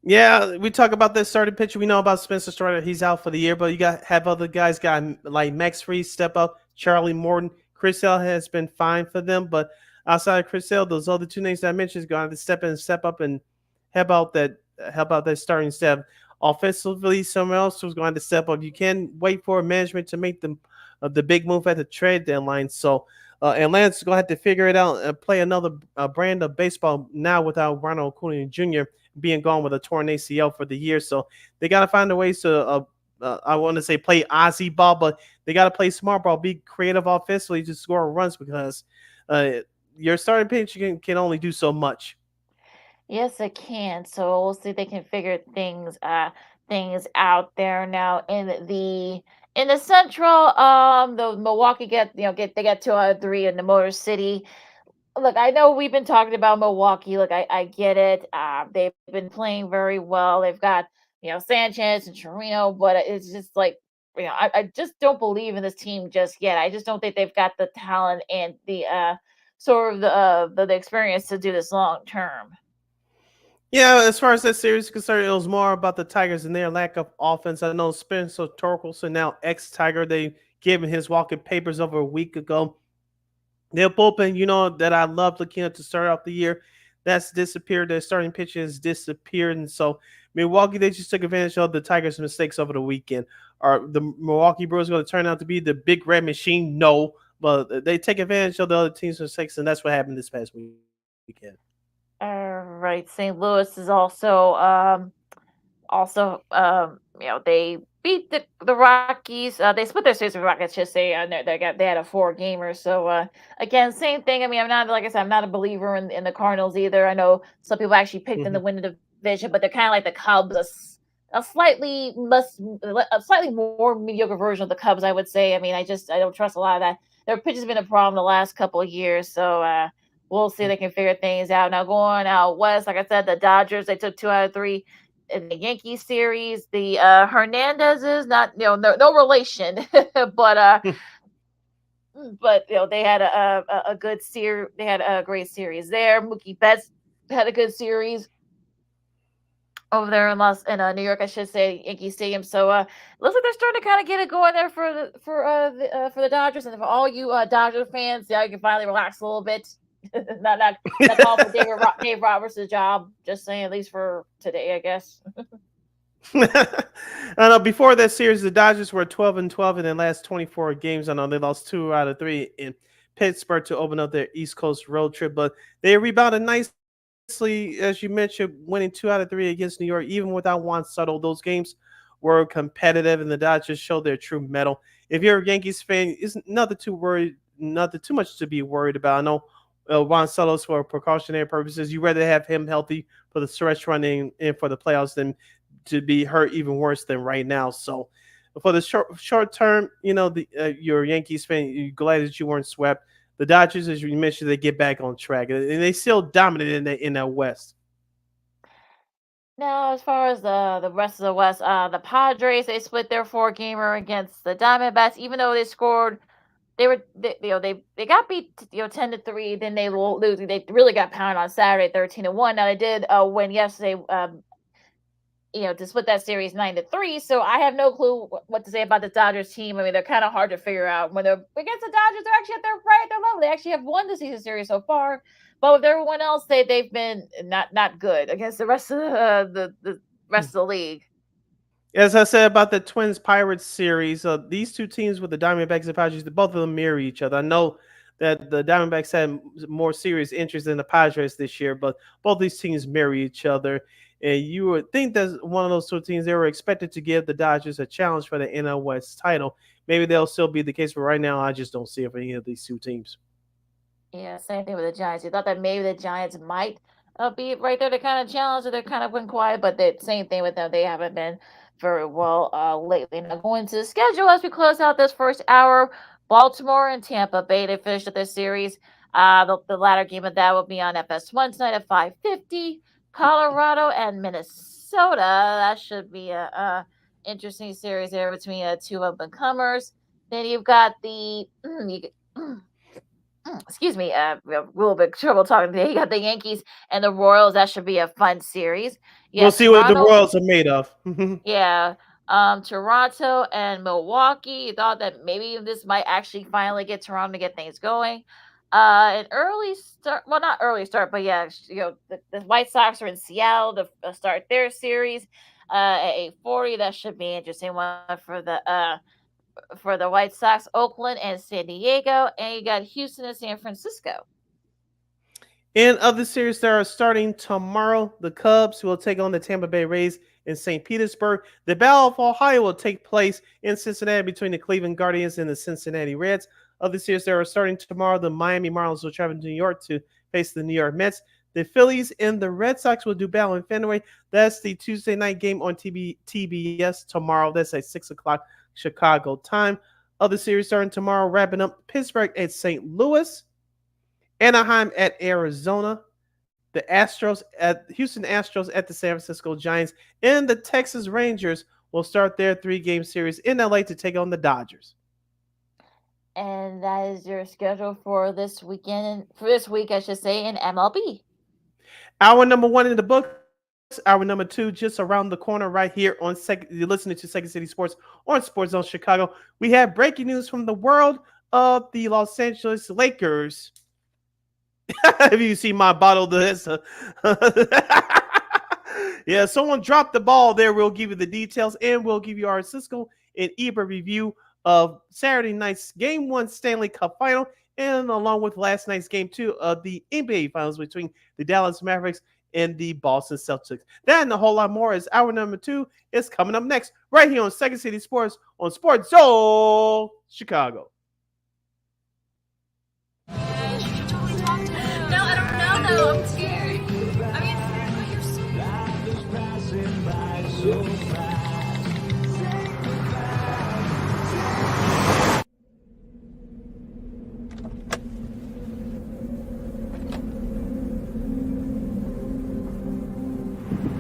Yeah, we talk about this starting pitcher. We know about Spencer Strider. He's out for the year, but you have other guys like Max Fried step up, Charlie Morton. Chris Sale has been fine for them, but outside of Chris Sale, those other 2 names that I mentioned is going to step in and step up and help out that starting staff. Offensively, someone else was going to step up. You can't wait for management to make the big move at the trade deadline. So Atlanta's going to have to figure it out and play another brand of baseball now without Ronald Acuna Jr. being gone with a torn ACL for the year. So they got to find a ways to, I want to say play Aussie ball, but they got to play smart ball, be creative offensively to score runs because your starting pitch can only do so much. Yes, it can. So we'll see if they can figure things out there now in the Central. The Milwaukee they get 2 out of 3 in the Motor City. Look, I know we've been talking about Milwaukee. Look, I get it. They've been playing very well. They've got Sanchez and Torino, but it's just like I just don't believe in this team just yet. I just don't think they've got the talent and the sort of the experience to do this long term. Yeah, as far as that series is concerned, it was more about the Tigers and their lack of offense. I know Spencer Torkelson, now ex-Tiger, they gave him his walking papers over a week ago. Their bullpen, that I loved looking at to start off the year, that's disappeared. Their starting pitching has disappeared. And so Milwaukee, they just took advantage of the Tigers' mistakes over the weekend. Are the Milwaukee Brewers going to turn out to be the big red machine? No. But they take advantage of the other team's mistakes, and that's what happened this past weekend. All right, St. Louis is also they beat the Rockies. They split their series with the Rockets, just say, and they had a 4-gamer. So again, same thing. I mean, I'm not, like I said, I'm not a believer in the Cardinals either. I know some people actually picked them to win the division, but they're kind of like the Cubs, a slightly more mediocre version of the Cubs, I would say. I mean, I don't trust a lot of that. Their pitch has been a problem the last couple of years, so we'll see if they can figure things out. Now going out west, like I said, the Dodgers, they took 2 out of 3 in the Yankees series, the Hernandez is not, no relation, but they had a good series. They had a great series there. Mookie Betts had a good series over there in New York, I should say, Yankee Stadium. So looks like they're starting to kind of get it going there for the Dodgers, and for all you Dodger fans, you can finally relax a little bit. not call for Dave Roberts' job. Just saying, at least for today, I guess. I know before that series, the Dodgers were 12-12 in their last 24 games. I know they lost 2 out of 3 in Pittsburgh to open up their East Coast road trip, but they rebounded nicely, as you mentioned, winning 2 out of 3 against New York, even without Juan Soto. Those games were competitive, and the Dodgers showed their true mettle. If you're a Yankees fan, it's nothing too much to be worried about. I know Juan Soto's for precautionary purposes. You'd rather have him healthy for the stretch running and for the playoffs than to be hurt even worse than right now. So for the short term, you're a Yankees fan, you're glad that you weren't swept. The Dodgers, as you mentioned, they get back on track, and they still dominate in that West. Now, as far as the rest of the West, the Padres, they split their 4-gamer against the Diamondbacks, even though they scored. They got beat 10-3. Then they lose. They really got pounded on Saturday 13-1. Now they did win yesterday. To split that series 9-3. So I have no clue what to say about the Dodgers team. I mean, they're kind of hard to figure out. When they're against the Dodgers, they're actually right at their level. They actually have won the season series so far. But with everyone else, they've been not good against the rest of the rest of the league. As I said about the Twins Pirates series, these two teams with the Diamondbacks and Padres, both of them mirror each other. I know that the Diamondbacks had more serious interest in the Padres this year, but both these teams mirror each other. And you would think that one of those two teams, they were expected to give the Dodgers a challenge for the NL West title. Maybe they'll still be the case, but right now I just don't see it for any of these two teams. Yeah, same thing with the Giants. You thought that maybe the Giants might be right there to kind of challenge, or they're kind of been quiet, but the same thing with them. They haven't been very well lately. Now going to the schedule as we close out this first hour, Baltimore and Tampa Bay, they finished up their series. The latter game of that will be on FS1 tonight at 5:50. Colorado and Minnesota. That should be a interesting series there between two up-and-comers. Then you've got excuse me, we have a little bit of trouble talking today. You got the Yankees and the Royals. That should be a fun series. We'll see what the Royals are made of. Yeah. Toronto and Milwaukee. You thought that maybe this might actually finally get Toronto to get things going. An early start, well, not early start, but yeah, the White Sox are in Seattle to start their series at 8:40. That should be an interesting one for the White Sox. Oakland and San Diego, and you got Houston and San Francisco. In other series that are starting tomorrow, the Cubs will take on the Tampa Bay Rays in St. Petersburg. The Battle of Ohio will take place in Cincinnati between the Cleveland Guardians and the Cincinnati Reds. Other series that are starting tomorrow, the Miami Marlins will travel to New York to face the New York Mets. The Phillies and the Red Sox will do battle in Fenway. That's the Tuesday night game on TBS tomorrow. That's at 6 o'clock Chicago time. Other series starting tomorrow, wrapping up Pittsburgh at St. Louis, Anaheim at Arizona, the Houston Astros at the San Francisco Giants, and the Texas Rangers will start their 3-game series in LA to take on the Dodgers. And that is your schedule for this weekend, for this week, I should say, in MLB. Hour number 1 in the books. Hour number 2 just around the corner right here on you're listening to Second City Sports on Sports Zone Chicago. We have breaking news from the world of the Los Angeles Lakers. Have you seen my bottle? Yeah, someone dropped the ball there. We'll give you the details, and we'll give you our Cisco and Ebert review of Saturday night's Game 1 Stanley Cup Final, and along with last night's Game 2 of the NBA Finals between the Dallas Mavericks and the Boston Celtics. That and a whole lot more as hour number 2 is coming up next, right here on Second City Sports on Sports Zone Chicago. No, I don't know. I'm scared. I mean, you're so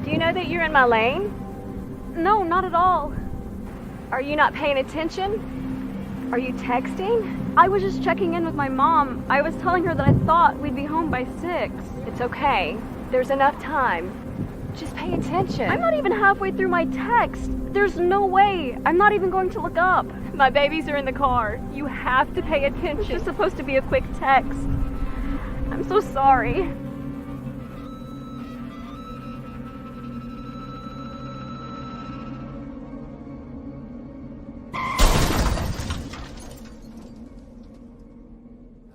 Do you know aware that you're in my lane? No, not at all. Are you not paying attention? Are you texting? I was just checking in with my mom. I was telling her that I thought we'd be home by 6. It's okay. There's enough time. Just pay attention. I'm not even halfway through my text. There's no way. I'm not even going to look up. My babies are in the car. You have to pay attention. It's just supposed to be a quick text. I'm so sorry.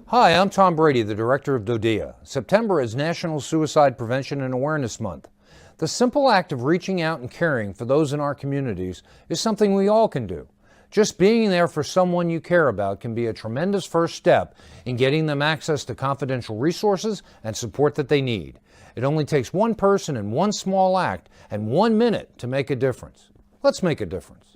Hi, I'm Tom Brady, the director of DODEA. September is National Suicide Prevention and Awareness Month. The simple act of reaching out and caring for those in our communities is something we all can do. Just being there for someone you care about can be a tremendous first step in getting them access to confidential resources and support that they need. It only takes one person and one small act and 1 minute to make a difference. Let's make a difference.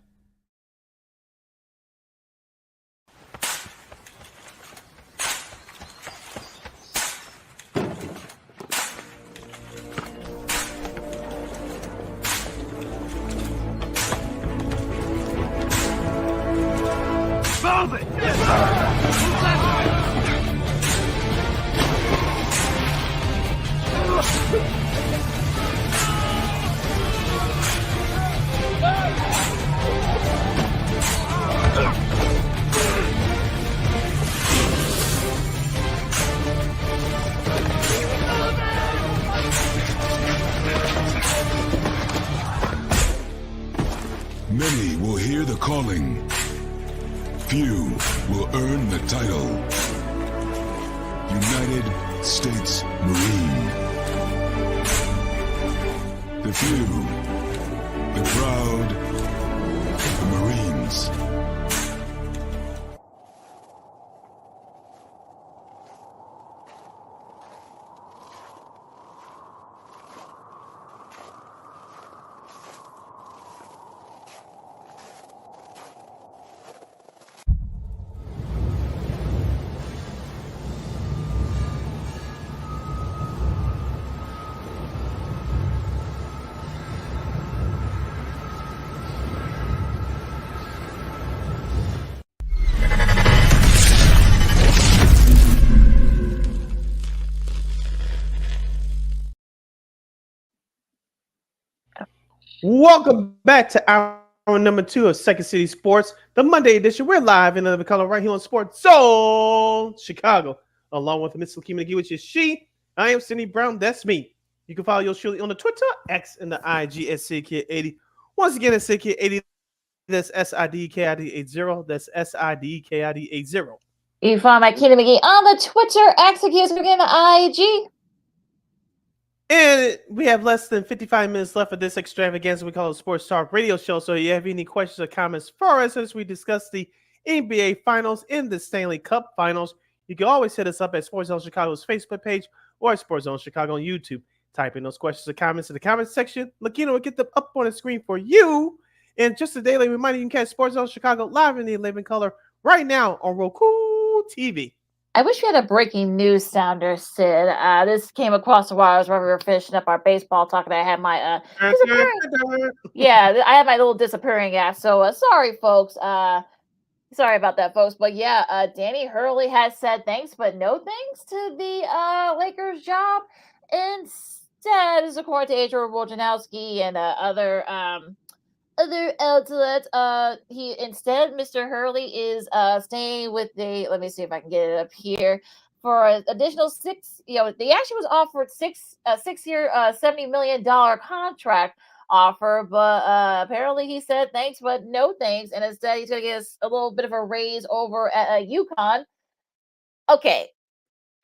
Move it! Many will hear the calling. Few will earn the title. United States Marine. The few, the proud, the Marines. Welcome back to hour number 2 of Second City Sports, the Monday edition. We're live in another color right here on Sports Zone Chicago, along with Miss Lakima McGee, which is she. I am Cindy Brown. That's me. You can follow yours truly on the Twitter, X, and the IG at SidKid80. Once again, it's SidKid80. That's SIDKID80. That's SIDKID80. You can find my Lakima McGee on the Twitter, X, and the IG. And we have less than 55 minutes left of this extravaganza we call a Sports Talk Radio Show. So if you have any questions or comments for us as we discuss the NBA Finals and the Stanley Cup Finals, you can always hit us up at Sports Zone Chicago's Facebook page or at Sports Zone Chicago on YouTube. Type in those questions or comments in the comments section. Lakina will get them up on the screen for you. And just a daily reminder, you can catch Sports Zone Chicago live in the 11 color right now on Roku TV. I wish we had a breaking news sounder, Sid. This came across the wires while we were finishing up our baseball talk, and I had my disappearing. Yeah, I had my little disappearing act. So sorry, folks. Sorry about that, folks. But yeah, Danny Hurley has said thanks, but no thanks to the Lakers job. Instead, this is according to Adrian Wojnarowski and other outlets. Mr. Hurley is staying with the. Let me see if I can get it up here for an additional 6. They actually was offered 6-year, $70 million contract offer, but apparently he said thanks, but no thanks, and instead he's going to get a little bit of a raise over at UConn. Okay.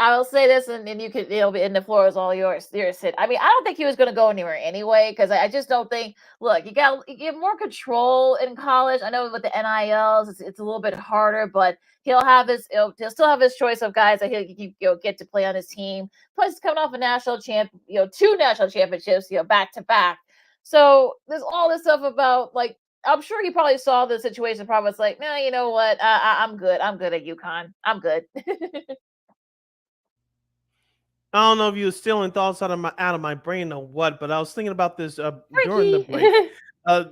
I will say this, and then it'll be in the floor is all yours, Sid. I mean, I don't think he was going to go anywhere anyway, because I just don't think. Look, you get more control in college. I know with the NILs, it's a little bit harder, but he'll still have his choice of guys that he'll get to play on his team. Plus, he's coming off a national 2 national championships, back to back. So there's all this stuff about I'm sure he probably saw the situation. Probably was like, you know what? I'm good. I'm good at UConn. I'm good. I don't know if you were stealing thoughts out of my brain or what, but I was thinking about this during the Freaky. break. Uh,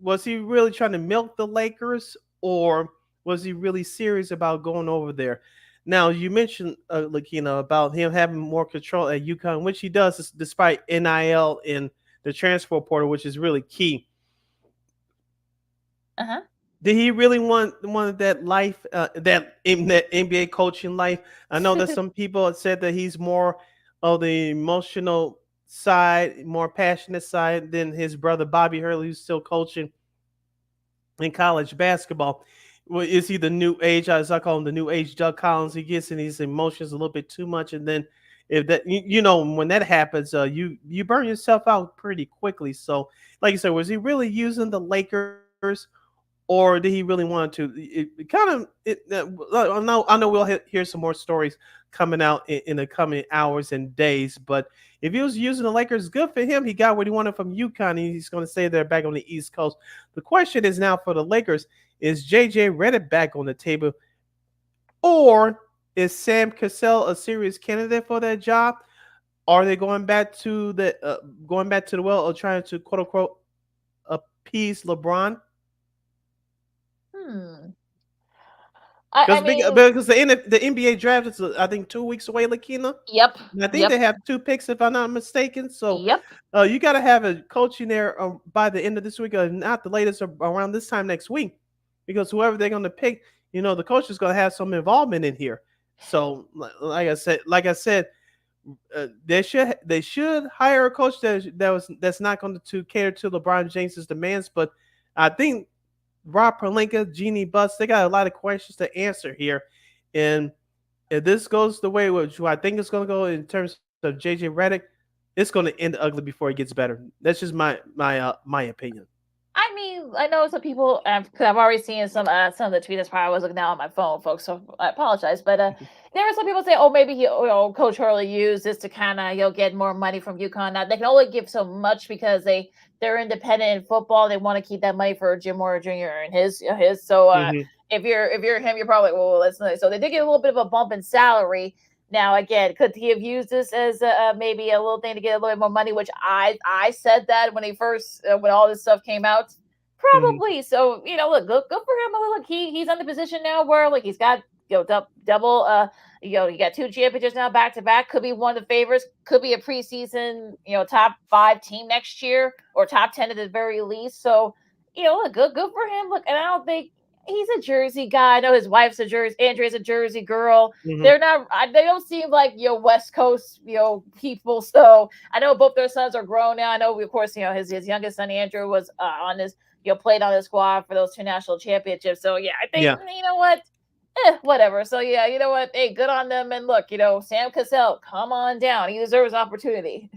was he really trying to milk the Lakers, or was he really serious about going over there? Now you mentioned, Lakina, about him having more control at UConn, which he does despite NIL and the transfer portal, which is really key. Uh-huh. Did he really wanted that life, that NBA coaching life? I know that some people have said that he's more of the emotional side, more passionate side than his brother Bobby Hurley, who's still coaching in college basketball. Well, is he the new age, as I call him, the new age Doug Collins? He gets in his emotions a little bit too much, and then if that, when that happens, you burn yourself out pretty quickly. So, like you said, was he really using the Lakers? Or did he really want to? It kind of. I know we'll hear some more stories coming out in the coming hours and days. But if he was using the Lakers, good for him. He got what he wanted from UConn. And he's going to stay there back on the East Coast. The question is now for the Lakers: is JJ Redick back on the table, or is Sam Cassell a serious candidate for that job? Are they going back to the well, or trying to quote unquote appease LeBron? Hmm. Because I mean, because the NBA draft is, I think, 2 weeks away, Lakina. yep, And I think yep, they have two picks, if I'm not mistaken. So yep. you got to have a coach in there by the end of this week, or not the latest, around this time next week, because whoever they're going to pick, the coach is going to have some involvement in here. So, like I said, they should hire a coach that's not going to cater to LeBron James's demands. But I think Rob Pelinka, Jeannie Buss, they got a lot of questions to answer here. And if this goes the way which I think it's going to go in terms of JJ Redick, it's going to end ugly before it gets better. That's just my opinion. I mean, I know some people. Cause I've already seen some of the tweets. That's why I was looking down on my phone, folks. So I apologize. But there are some people say, "Oh, maybe Coach Hurley used this to kind of get more money from UConn." Now they can only give so much because they're independent in football. They want to keep that money for Jim Moore Jr. and his. So Mhm. if you're him, you're probably well. Let's so they did get a little bit of a bump in salary. Now, again, could he have used this as maybe a little thing to get a little bit more money? Which I said that when he first when all this stuff came out, Mhm. probably. So look, good for him. Look, he's in the position now where like he's got double. You got two championships now back to back. Could be one of the favorites. Could be a preseason top 5 team next year or top 10 at the very least. So look, good for him. Look, and I don't think he's a Jersey guy. I know his wife's a Jersey. Andrea's a Jersey girl. Mhm. They're not. They don't seem like West Coast people. So I know both their sons are grown now. I know, of course, his youngest son Andrew was on his played on the squad for those 2 national championships. So yeah, I think Yeah. you know what. Whatever. So yeah, you know what? Hey, good on them. And look, Sam Cassell, come on down. He deserves opportunity.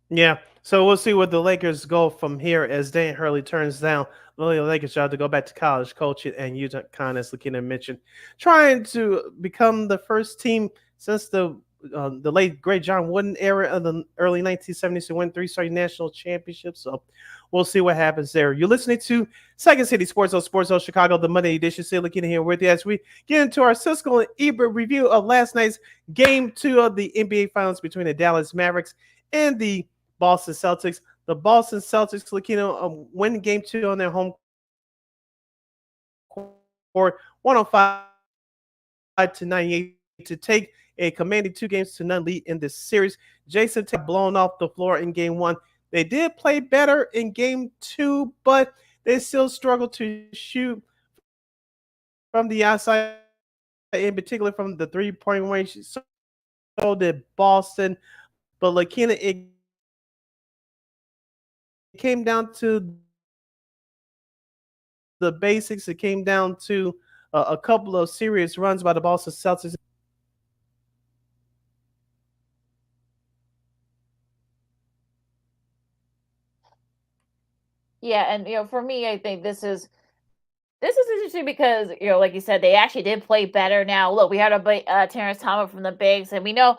Yeah. So we'll see where the Lakers go from here as Dan Hurley turns down the Lakers job to go back to college coaching and UConn, as Lakina mentioned, trying to become the first team since the late great John Wooden era of the early 1970s to win 3 straight national championships. So we'll see what happens there. You're listening to Second City Sports on Sports Zone Chicago, the Monday edition. See Lakina here with you as we get into our Cisco and Ebert review of last night's Game 2 of the NBA Finals between the Dallas Mavericks and the Boston Celtics. The Boston Celtics, Lakina, win Game 2 on their home court, 105-98 to take a commanding 2-0 lead in this series. Jason Tatum blown off the floor in Game 1. They did play better in Game 2, but they still struggled to shoot from the outside, in particular from the 3-point range. So did Boston. But Lakina, it came down to the basics. It came down to a couple of serious runs by the Boston Celtics. Yeah, and for me, I think this is interesting because like you said, they actually did play better. Now, look, we had Terrence Thomas from the Bigs, and we know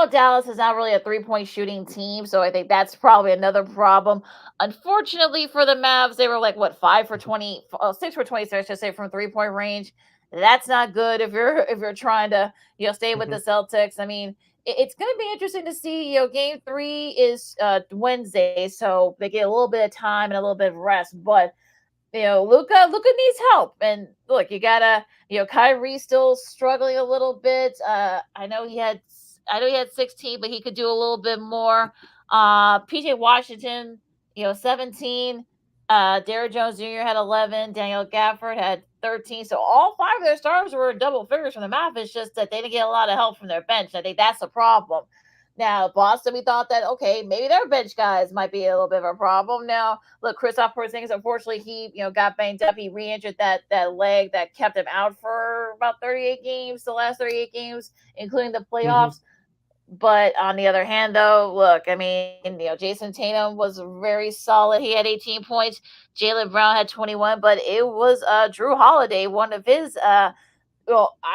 Dallas is not really a 3-point shooting team, so I think that's probably another problem. Unfortunately for the Mavs, they were like what 5 for 20, 6 for 26, just say from 3-point range. That's not good if you're trying to stay with the Celtics. I mean, it's going to be interesting to see. Game 3 is Wednesday, so they get a little bit of time and a little bit of rest. But Luka needs help, and look, you gotta Kyrie's still struggling a little bit. I know he had 16, but he could do a little bit more. PJ Washington, 17. Derrick Jones Jr. had 11. Daniel Gafford had 13. So all 5 of their stars were double figures from the math. It's just that they didn't get a lot of help from their bench. I think that's the problem. Now, Boston, we thought that, okay, maybe their bench guys might be a little bit of a problem. Now, look, Kristaps Porzingis, unfortunately, he got banged up. He re-injured that leg that kept him out for about 38 games, the last 38 games, including the playoffs. But on the other hand, though, look, I mean, Jason Tatum was very solid. He had 18 points. Jaylen Brown had 21, but it was Drew Holiday, one of his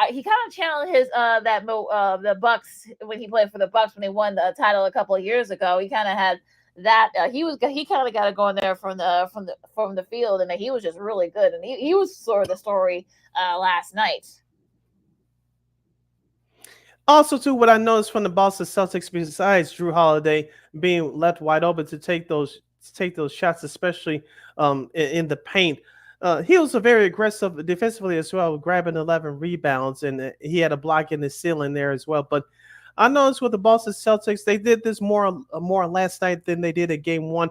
he kind of channeled his the Bucks when he played for the Bucks when they won the title a couple of years ago. He kind of had that. He kind of got it going there from the field, and he was just really good. And he was sort of the story last night. Also, too, what I noticed from the Boston Celtics, besides Drew Holiday being left wide open to take those shots, especially in the paint, he was a very aggressive defensively as well, grabbing 11 rebounds, and he had a block in the ceiling there as well. But I noticed with the Boston Celtics, they did this more last night than they did at Game 1.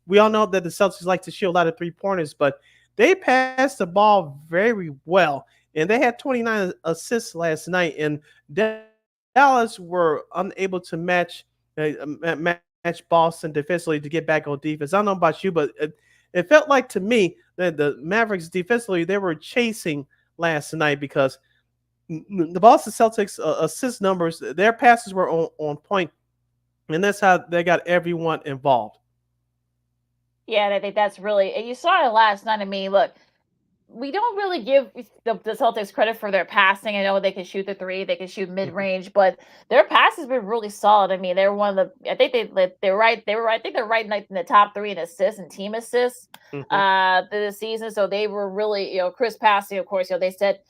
We all know that the Celtics like to shoot a lot of three-pointers, but they passed the ball very well, and they had 29 assists last night, and Dallas were unable to match Boston defensively to get back on defense. I don't know about you, but it felt like to me that the Mavericks defensively, they were chasing last night because the Boston Celtics assist numbers, their passes were on point, and that's how they got everyone involved. Yeah, I think that's really, and you saw it last night. I mean, look, we don't really give the Celtics credit for their passing. I know they can shoot the three, they can shoot mid range, but their pass has been really solid. I mean, they're one of the. I think they're right. I think they're right in the top 3 in assists and team assists this season. So they were really, Chris passing, of course. They said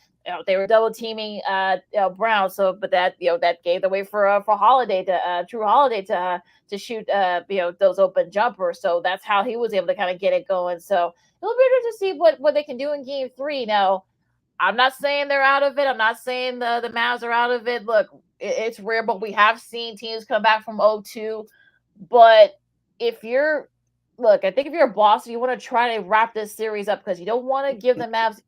they were double teaming Brown. So, but that that gave the way for Holiday to Drew Holiday to shoot those open jumpers. So that's how he was able to kind of get it going. So it'll be interesting to see what they can do in Game 3. Now, I'm not saying they're out of it. I'm not saying the Mavs are out of it. Look, it's rare, but we have seen teams come back from 0-2. But I think if you're a Boston, you want to try to wrap this series up because you don't want to give the Mavs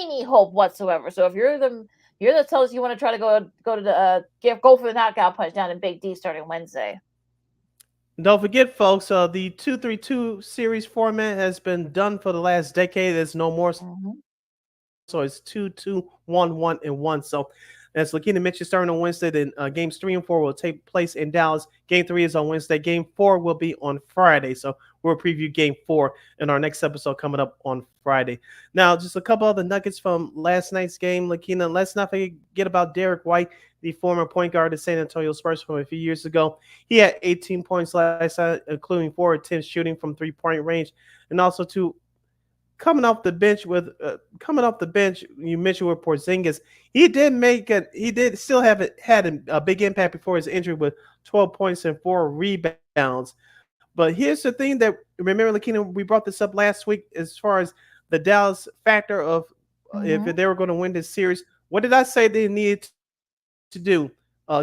any hope whatsoever. So if you're the Celtics, you want to try to go for the knockout punch down in Big D starting Wednesday. Don't forget, folks, the 2-3-2 series format has been done for the last decade. There's no more. So it's 2-2, 1-1, and 1. So as Lakina mentioned, starting on Wednesday, then games 3 and 4 will take place in Dallas. Game 3 is on Wednesday. Game 4 will be on Friday. So we'll preview Game 4 in our next episode coming up on Friday. Now, just a couple other nuggets from last night's game, Lakina. Let's not forget about Derek White, the former point guard of San Antonio Spurs from a few years ago. He had 18 points last night, including 4 attempts shooting from three-point range, and also coming off the bench, you mentioned with Porzingis, he did still had a big impact before his injury with 12 points and 4 rebounds. But here's the thing that, remember, Lakina, we brought this up last week as far as the Dallas factor of if they were going to win this series. What did I say they needed to do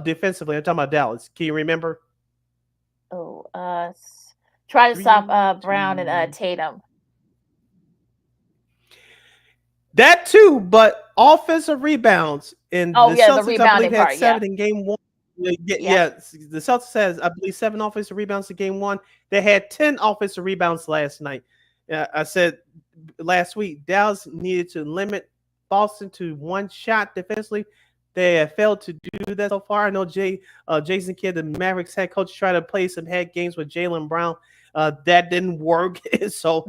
defensively? I'm talking about Dallas. Can you remember? Try to stop Brown and Tatum. That too, but offensive rebounds. And the Celtics, I believe, had 7 in Game 1. Yeah, the Celtics has, I believe, 7 offensive rebounds in Game 1. They had 10 offensive rebounds last night. I said last week, Dallas needed to limit Boston to 1 shot defensively. They have failed to do that so far. I know Jason Kidd, the Mavericks head coach, tried to play some head games with Jaylen Brown. That didn't work. So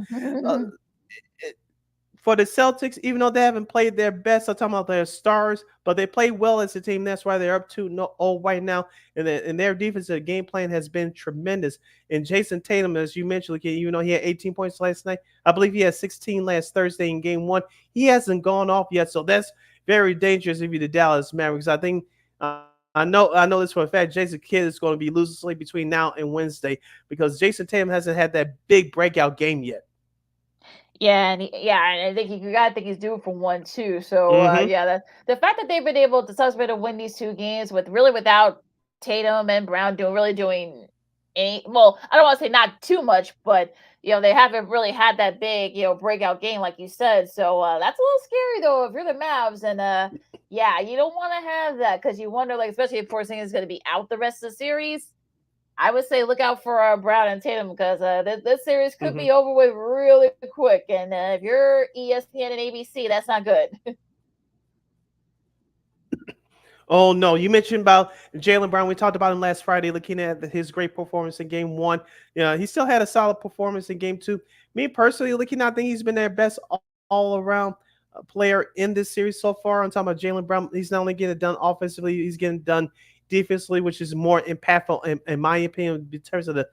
for the Celtics, even though they haven't played their best, I'm talking about their stars, but they play well as a team. That's why they're up 2-0 right now. And their defensive game plan has been tremendous. And Jason Tatum, as you mentioned, even though he had 18 points last night, I believe he had 16 last Thursday in Game 1. He hasn't gone off yet. So that's very dangerous if you're the Dallas Mavericks. I think I know this for a fact. Jason Kidd is going to be losing sleep between now and Wednesday because Jason Tatum hasn't had that big breakout game yet. Yeah, and I think you gotta think he's due for one too. So Mm-hmm. yeah, the fact that they've been able to Suns been able to win these 2 games without Tatum and Brown doing any, well, I don't want to say not too much, but they haven't really had that big breakout game like you said. So that's a little scary though if you're the Mavs, and yeah, you don't want to have that because you wonder, like, especially if Porzingis is going to be out the rest of the series. I would say look out for Brown and Tatum because this series could be over with really quick. And if you're ESPN and ABC, that's not good. Oh no, you mentioned about Jaylen Brown. We talked about him last Friday, looking at his great performance in Game 1. Yeah, he still had a solid performance in Game 2. Me personally, looking, I think he's been their best all around player in this series so far. I'm talking about Jaylen Brown. He's not only getting it done offensively, he's getting it done defensively, which is more impactful in my opinion in terms of the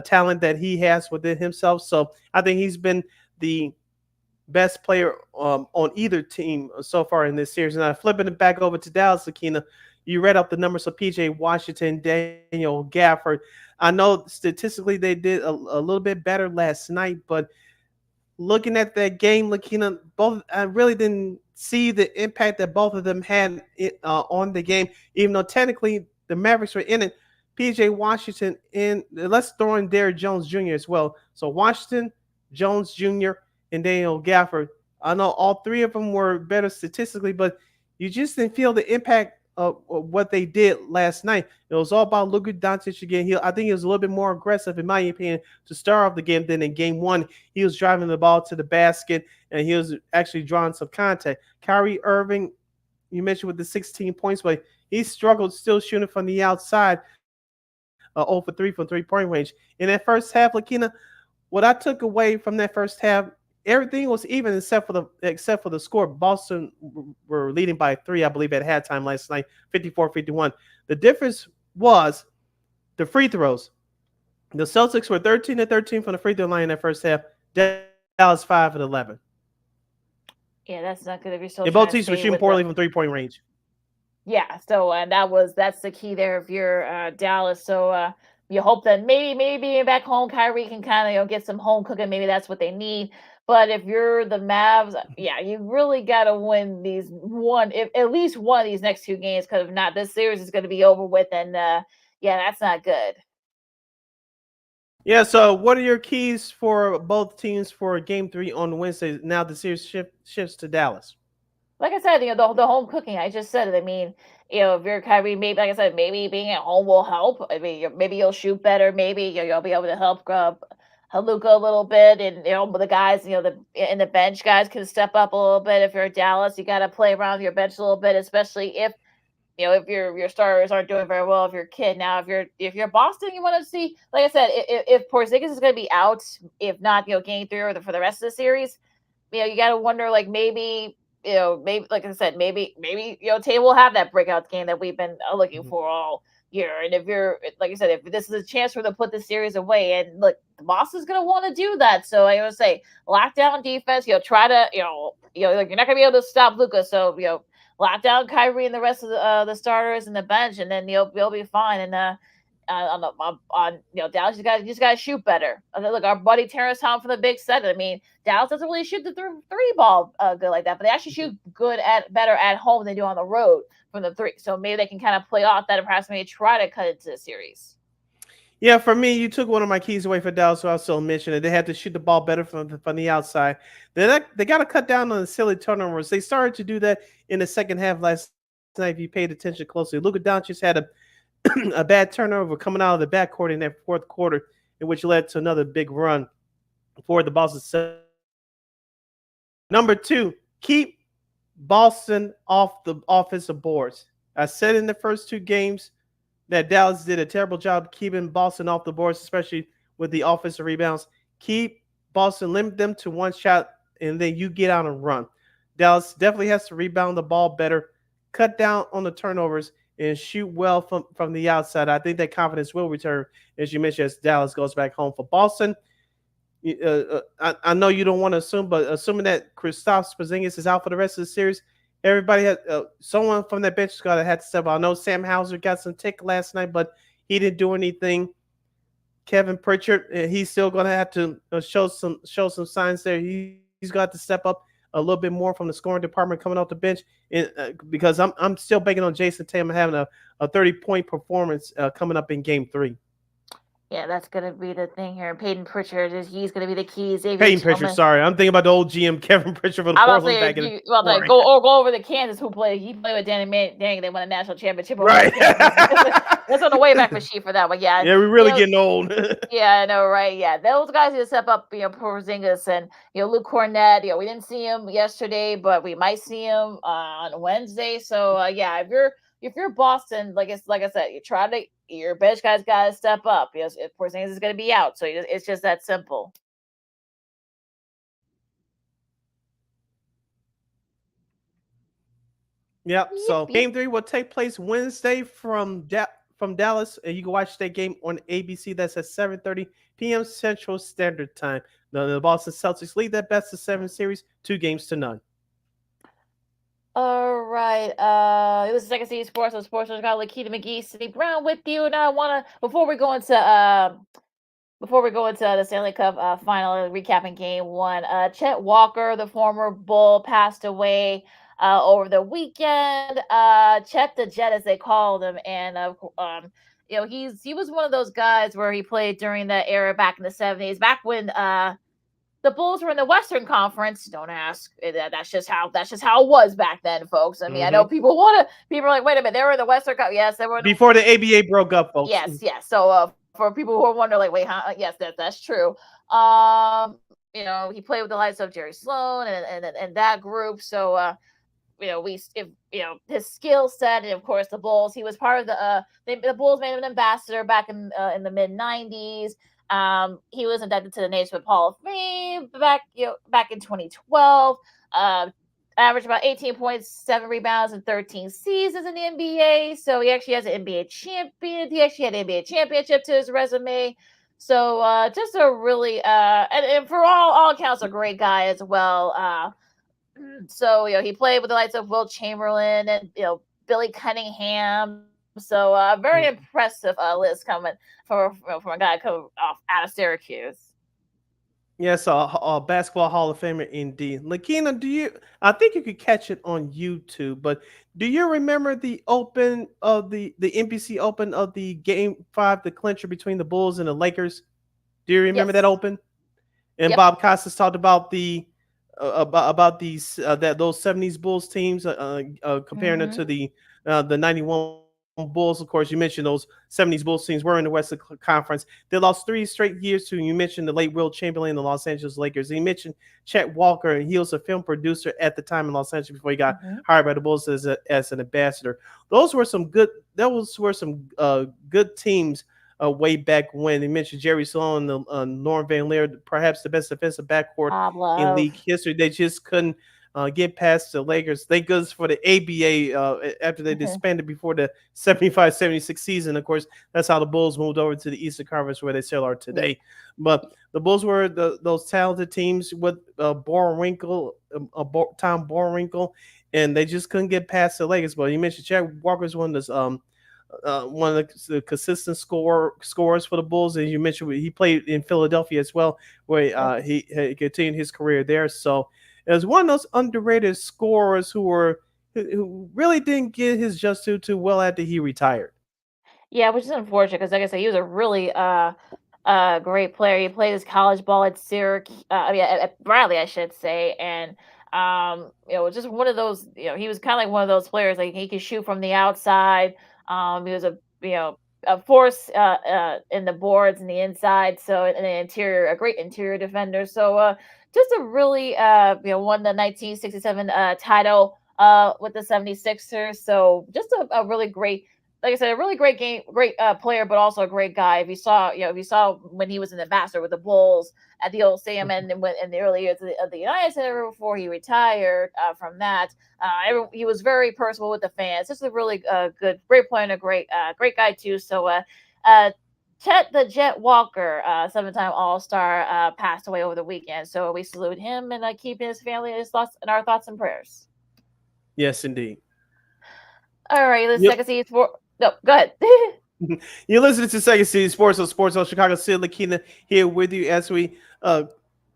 talent that he has within himself. So I think he's been the best player on either team so far in this series. And flipping it back over to Dallas, Akina, you read up the numbers of P.J. Washington, Daniel Gafford. I know statistically they did a little bit better last night, but looking at that game, Lakina, both I really didn't see the impact that both of them had on the game, even though technically the Mavericks were in it. P.J. Washington let's throw in Derrick Jones Jr. as well. So Washington, Jones Jr., and Daniel Gafford. I know all three of them were better statistically, but you just didn't feel the impact of what they did last night. It was all about Luka Doncic again. I think he was a little bit more aggressive, in my opinion, to start off the game than in Game 1. He was driving the ball to the basket, and he was actually drawing some contact. Kyrie Irving, you mentioned with the 16 points, but he struggled still shooting from the outside, 0 for 3 from three-point range. In that first half, Lakina, what I took away from that first half, everything was even except for the score. Boston were leading by 3, I believe, at halftime last night, 54-51. The difference was the free throws. The Celtics were 13-13 from the free throw line in that first half. Dallas 5-11. Yeah, that's not good if you're still. And both teams were shooting poorly from 3-point range. Yeah, so that's the key there if you're Dallas. So you hope that maybe being back home, Kyrie can kind of get some home cooking. Maybe that's what they need. But if you're the Mavs, yeah, you really got to win at least one of these next 2 games, because if not, this series is going to be over with. And yeah, that's not good. Yeah, so what are your keys for both teams for Game 3 on Wednesday? Now the series shifts to Dallas. Like I said, the home cooking. I just said it. I mean, if you're Kyrie, maybe, like I said, maybe being at home will help. I mean, maybe you'll shoot better. Maybe you'll be able to help Luka a little bit, and the guys, the bench guys can step up a little bit. If you're Dallas, you got to play around your bench a little bit, especially if if your starters aren't doing very well. If you're Kid, now if you're Boston, you want to see, like I said, if Porzingis is going to be out, if not Game 3 or for the rest of the series, you got to wonder, like, maybe like I said, maybe Tay will have that breakout game that we've been looking for all year. And if you're, like I said, if this is a chance for them to put the series away, and look, the Boston's going to want to do that. So I would say lock down defense. Try to like, you're not going to be able to stop Luka. So lock down Kyrie and the rest of the starters and the bench, and then you'll be fine. And on Dallas, you just gotta shoot better. Look, our buddy Terrence Town from the Big said it. I mean, Dallas doesn't really shoot the three ball good like that, but they actually shoot better at home than they do on the road from the 3. So maybe they can kind of play off that and perhaps maybe try to cut into the series. Yeah, for me, you took one of my keys away for Dallas, so I'll still mention it. They had to shoot the ball better from the outside. They got to cut down on the silly turnovers. They started to do that in the second half last night, if you paid attention closely. Luka Doncic had a bad turnover coming out of the backcourt in that fourth quarter, in which led to another big run for the Boston. Number 2, keep Boston off the offensive boards. I said in the first 2 games that Dallas did a terrible job keeping Boston off the boards, especially with the offensive rebounds. Keep Boston, limit them to 1 shot, and then you get out and run. Dallas definitely has to rebound the ball better, cut down on the turnovers, and shoot well from the outside. I think that confidence will return, as you mentioned, as Dallas goes back home. For Boston, I know you don't want to assume, but assuming that Kristaps Porzingis is out for the rest of the series, everybody had someone from that bench squad that had to step up. I know Sam Hauser got some tick last night, but he didn't do anything. Kevin Pritchard, he's still going to have to show some signs there. He's got to step up a little bit more from the scoring department coming off the bench, because I'm still banking on Jason Tatum having a 30-point performance coming up in Game 3. Yeah, that's gonna be the thing here. Peyton Pritchard he's gonna be the key. Xavier Peyton Pritchard, Tillman. sorry, I'm thinking about the old GM Kevin Pritchard for the I'm about to Portland say, back in. go over to Kansas. He played with Danny Manning. They won a national championship. Right. That's on the way back machine for that one. Yeah. Yeah, we're really getting old. Yeah, I know, right? Yeah, those guys need to step up. Porzingis and Luke Cornett. We didn't see him yesterday, but we might see him on Wednesday. So yeah, if you're Boston, like I said, your bench guys got to step up. Yes, if Porzingis is going to be out, so it's just that simple. Yep. So Game 3 will take place Wednesday from Dallas, and you can watch that game on ABC. That's at 7:30 p.m. Central Standard Time. The Boston Celtics lead that best-of-7 series 2-0. All right. It was Second City Sports on Sports got Lakita McGee, Sydney Brown with you, and I want to before we go into the Stanley Cup final recapping Game 1, Chet Walker, the former Bull, passed away over the weekend. Chet the Jet, as they called him, and he was one of those guys where he played during that era back in the 70s, back when the Bulls were in the Western Conference. Don't ask. That's just how it was back then, folks. I mean, I know people are like, wait a minute, they were in the Western Conference. Yes, they were before the ABA broke up, folks. Yes. So for people who are wondering, like, wait, huh? Yes, that's true. He played with the likes of Jerry Sloan and that group. So his skill set, and of course the Bulls. He was part of the Bulls made him an ambassador back in the mid '90s. He was inducted to the Naismith Hall of Fame back in 2012. Averaged about 18 points, 7 rebounds, and 13 seasons in the NBA. So he actually has an NBA champion. He actually had an NBA championship to his resume. So just a really and for all accounts, a great guy as well. So he played with the likes of Will Chamberlain and Billy Cunningham. So very impressive list coming from a guy coming off out of Syracuse. Yes, a basketball Hall of Famer indeed. Lakina, I think you could catch it on YouTube, but do you remember the open of the NBC Open of the Game 5, the clincher between the Bulls and the Lakers? Do you remember that open? And Yep. Bob Costas talked about those 70s Bulls teams, comparing it to the 91 Bulls. Of course, you mentioned those 70s Bulls teams were in the Western Conference. They lost 3 straight years to, you mentioned the late Will Chamberlain and the Los Angeles Lakers. And you mentioned Chet Walker, and he was a film producer at the time in Los Angeles before he got hired by the Bulls as an ambassador. Those were some good teams way back when. You mentioned Jerry Sloan and Norm Van Leer, perhaps the best defensive backcourt in league history. They just couldn't get past the Lakers. Thank goodness for the ABA after they disbanded before the 75-76 season. Of course, that's how the Bulls moved over to the Eastern Conference where they still are today. But the Bulls were those talented teams with Tom Boerwinkle, and they just couldn't get past the Lakers. But you mentioned Chet Walker's one of the consistent scorers for the Bulls, and you mentioned he played in Philadelphia as well, where he continued his career there. So it was one of those underrated scorers who really didn't get his just due too well after he retired. Yeah, which is unfortunate because, like I said, he was a really great player. He played his college ball at Syracuse, at Bradley, I should say, and just one of those. He was kind of like one of those players. Like he could shoot from the outside. He was a force in the boards and the inside. So in the interior, a great interior defender. So just a really won the 1967 title with the 76ers. So just a really great, like I said, a really great player, but also a great guy. If you saw when he was an ambassador with the Bulls at the old stadium and in the early years of the United Center before he retired from that, he was very personable with the fans. Just a really great player and a great guy too. So Chet the Jet Walker, 7-time All-Star, passed away over the weekend. So we salute him and keep his family in our thoughts and prayers. Yes, indeed. All right, let's Yep. second seed for. No, go ahead. You're listening to Second City Sports on Sports on Chicago. Sid Lakina here with you as we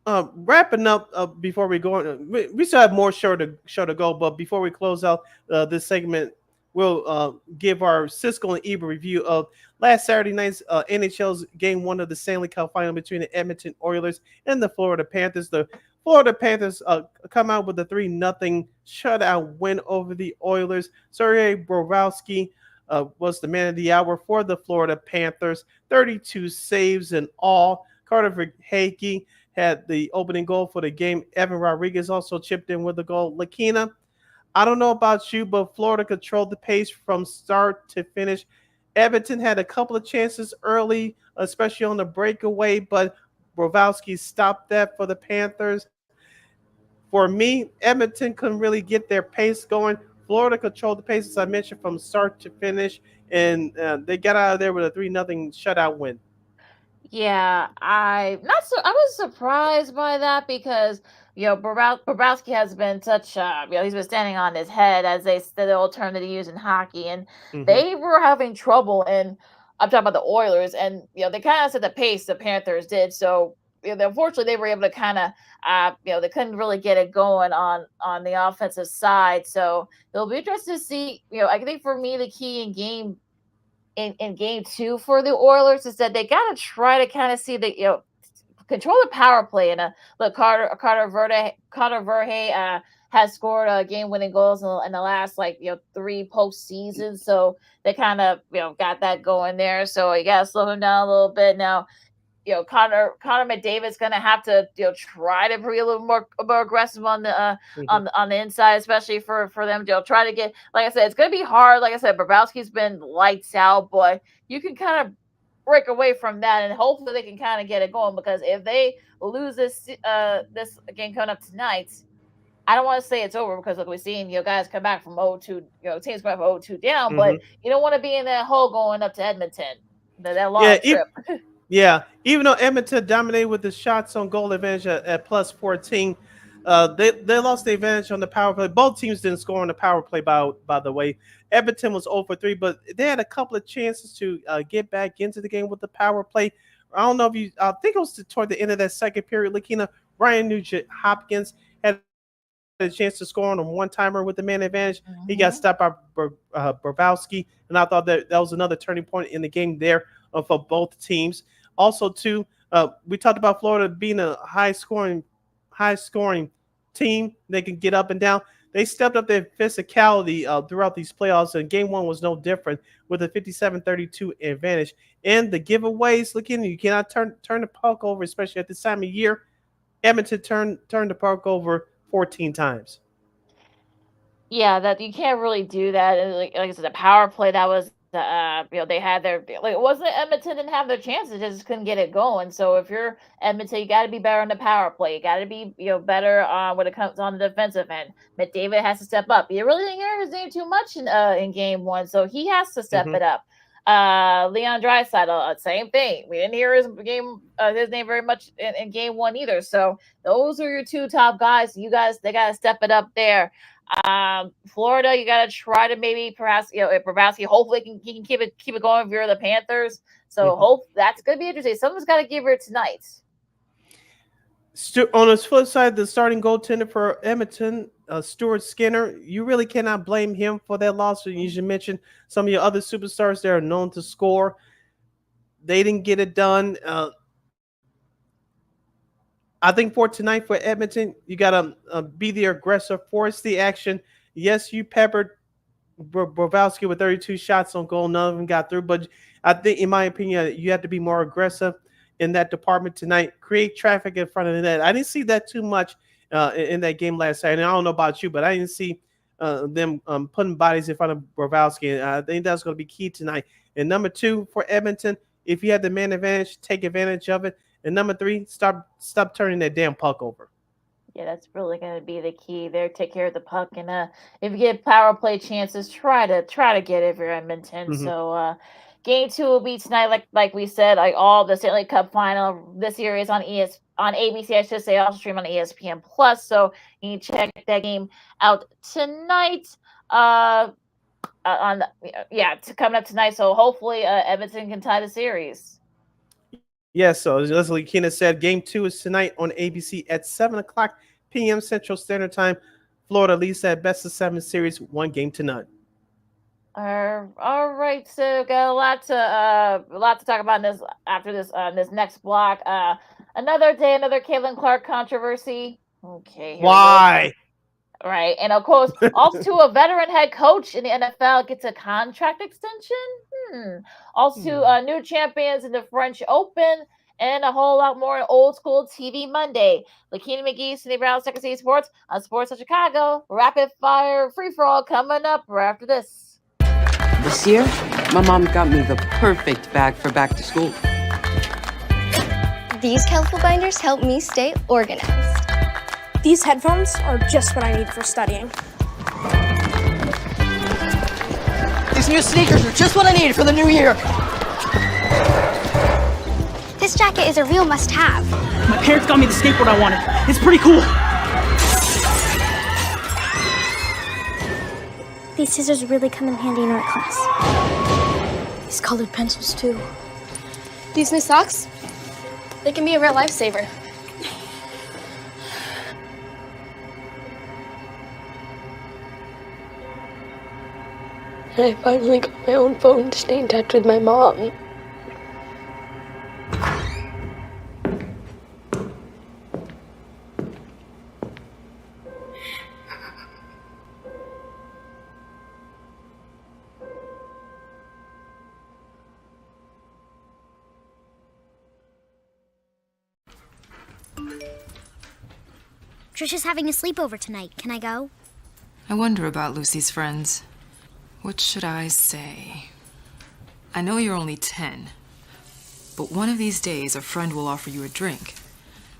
wrapping up before we go. We still have more show to go, but before we close out this segment, we'll give our Cisco and Ebra review of last Saturday night's NHL's Game 1 of the Stanley Cup Final between the Edmonton Oilers and the Florida Panthers. The Florida Panthers come out with a 3-0 shutout win over the Oilers. Sergei Bobrovsky was the man of the hour for the Florida Panthers. 32 saves in all. Carter Verhaeghe had the opening goal for the game. Evan Rodriguez also chipped in with a goal. Lakina, I don't know about you, but Florida controlled the pace from start to finish. Edmonton had a couple of chances early, especially on the breakaway, but Bobrovsky stopped that for the Panthers. For me, Edmonton couldn't really get their pace going. Florida controlled the pace, as I mentioned, from start to finish, and they got out of there with a 3-0 shutout win. Yeah, I was surprised by that because Bobrovsky has been such he's been standing on his head as the old term that he used in hockey, and they were having trouble. And I'm talking about the Oilers, and they kind of set the pace the Panthers did. So unfortunately, they were able to kind of they couldn't really get it going on the offensive side. So it'll be interesting to see. I think for me the key in game 2 for the Oilers is that they got to try to kind of see the control the power play. And look, Carter Verhaeghe has scored game-winning goals in the last 3 postseasons, so they kind of got that going there. So you got to slow him down a little bit now. Connor McDavid's going to have to try to be a little more aggressive on the on the inside, especially for them to try to get. Like I said, it's going to be hard. Like I said, Bobrovsky's been lights out, but you can kind of break away from that, and hopefully they can kind of get it going. Because if they lose this game coming up tonight, I don't want to say it's over because look, we've seen guys come back from 0-2, teams come from 0-2 down, but you don't want to be in that hole going up to Edmonton. That long trip. Yeah, even though Edmonton dominated with the shots on goal advantage at plus 14, they lost the advantage on the power play. Both teams didn't score on the power play, by the way. Edmonton was 0 for 3, but they had a couple of chances to get back into the game with the power play. I don't know if I think it was toward the end of that second period. Lakina, Ryan Nugent-Hopkins had a chance to score on a one-timer with the man advantage. He got stopped by Bobrovsky, and I thought that was another turning point in the game there for both teams. Also, too, we talked about Florida being a high-scoring team. They can get up and down. They stepped up their physicality throughout these playoffs, and Game 1 was no different with a 57-32 advantage. And the giveaways, you cannot turn the puck over, especially at this time of year. Edmonton turned the puck over 14 times. Yeah, that you can't really do that. And like I said, the power play that was they had their it wasn't that Edmonton didn't have their chances, they just couldn't get it going. So if you're Edmonton, you got to be better on the power play. You got to be better when it comes on the defensive end. McDavid has to step up. You really didn't hear his name too much in game 1, so he has to step it up. Leon Draisaitl, same thing. We didn't hear his name very much in game 1 either. So those are your 2 top guys. They got to step it up there. Florida, you got to try to maybe perhaps if Bobrovsky hopefully he can keep it going if you're the Panthers. So hope that's going to be interesting. Someone's got to give her tonight. On the flip side, the starting goaltender for Edmonton, Stuart Skinner, you really cannot blame him for that loss. You should mention some of your other superstars that are known to score. They didn't get it done. I think for tonight for Edmonton, you got to be the aggressor, force the action. Yes, you peppered Bobrovsky with 32 shots on goal. None of them got through. But I think, in my opinion, you have to be more aggressive in that department tonight. Create traffic in front of the net. I didn't see that too much in that game last Saturday. I don't know about you, but I didn't see them putting bodies in front of Bobrovsky. I think that's going to be key tonight. And number 2 for Edmonton, if you have the man advantage, take advantage of it. And number 3, stop turning that damn puck over. Yeah, that's really going to be the key there. Take care of the puck, and if you get power play chances, try to get it if you're Edmonton. So Game 2 will be tonight, like we said, like all the Stanley Cup final this year is on ABC, I should say, also stream on ESPN Plus. So you can check that game out tonight. Coming up tonight. So hopefully Edmonton can tie the series. Yes, so as Leslie Keenan said, Game 2 is tonight on ABC at 7 o'clock p.m. Central Standard Time. Florida leads that best of 7 series, 1-0. All right, so got a lot to talk about in this after this next block. Another day, another Caitlin Clark controversy. Okay, why? Right, and of course, also a veteran head coach in the NFL gets a contract extension. Also, new champions in the French Open, and a whole lot more in Old School TV Monday. Lakina McGee, Cindy Brown, Second City Sports on Sports of Chicago. Rapid fire free for all coming up right after this. This year, my mom got me the perfect bag for back to school. These colorful binders help me stay organized. These headphones are just what I need for studying. These new sneakers are just what I needed for the new year. This jacket is a real must-have. My parents got me the skateboard I wanted. It's pretty cool. These scissors really come in handy in art class. These colored pencils, too. These new socks, they can be a real lifesaver. I finally got my own phone to stay in touch with my mom. Trisha's having a sleepover tonight. Can I go? I wonder about Lucy's friends. What should I say? I know you're only 10, but one of these days a friend will offer you a drink.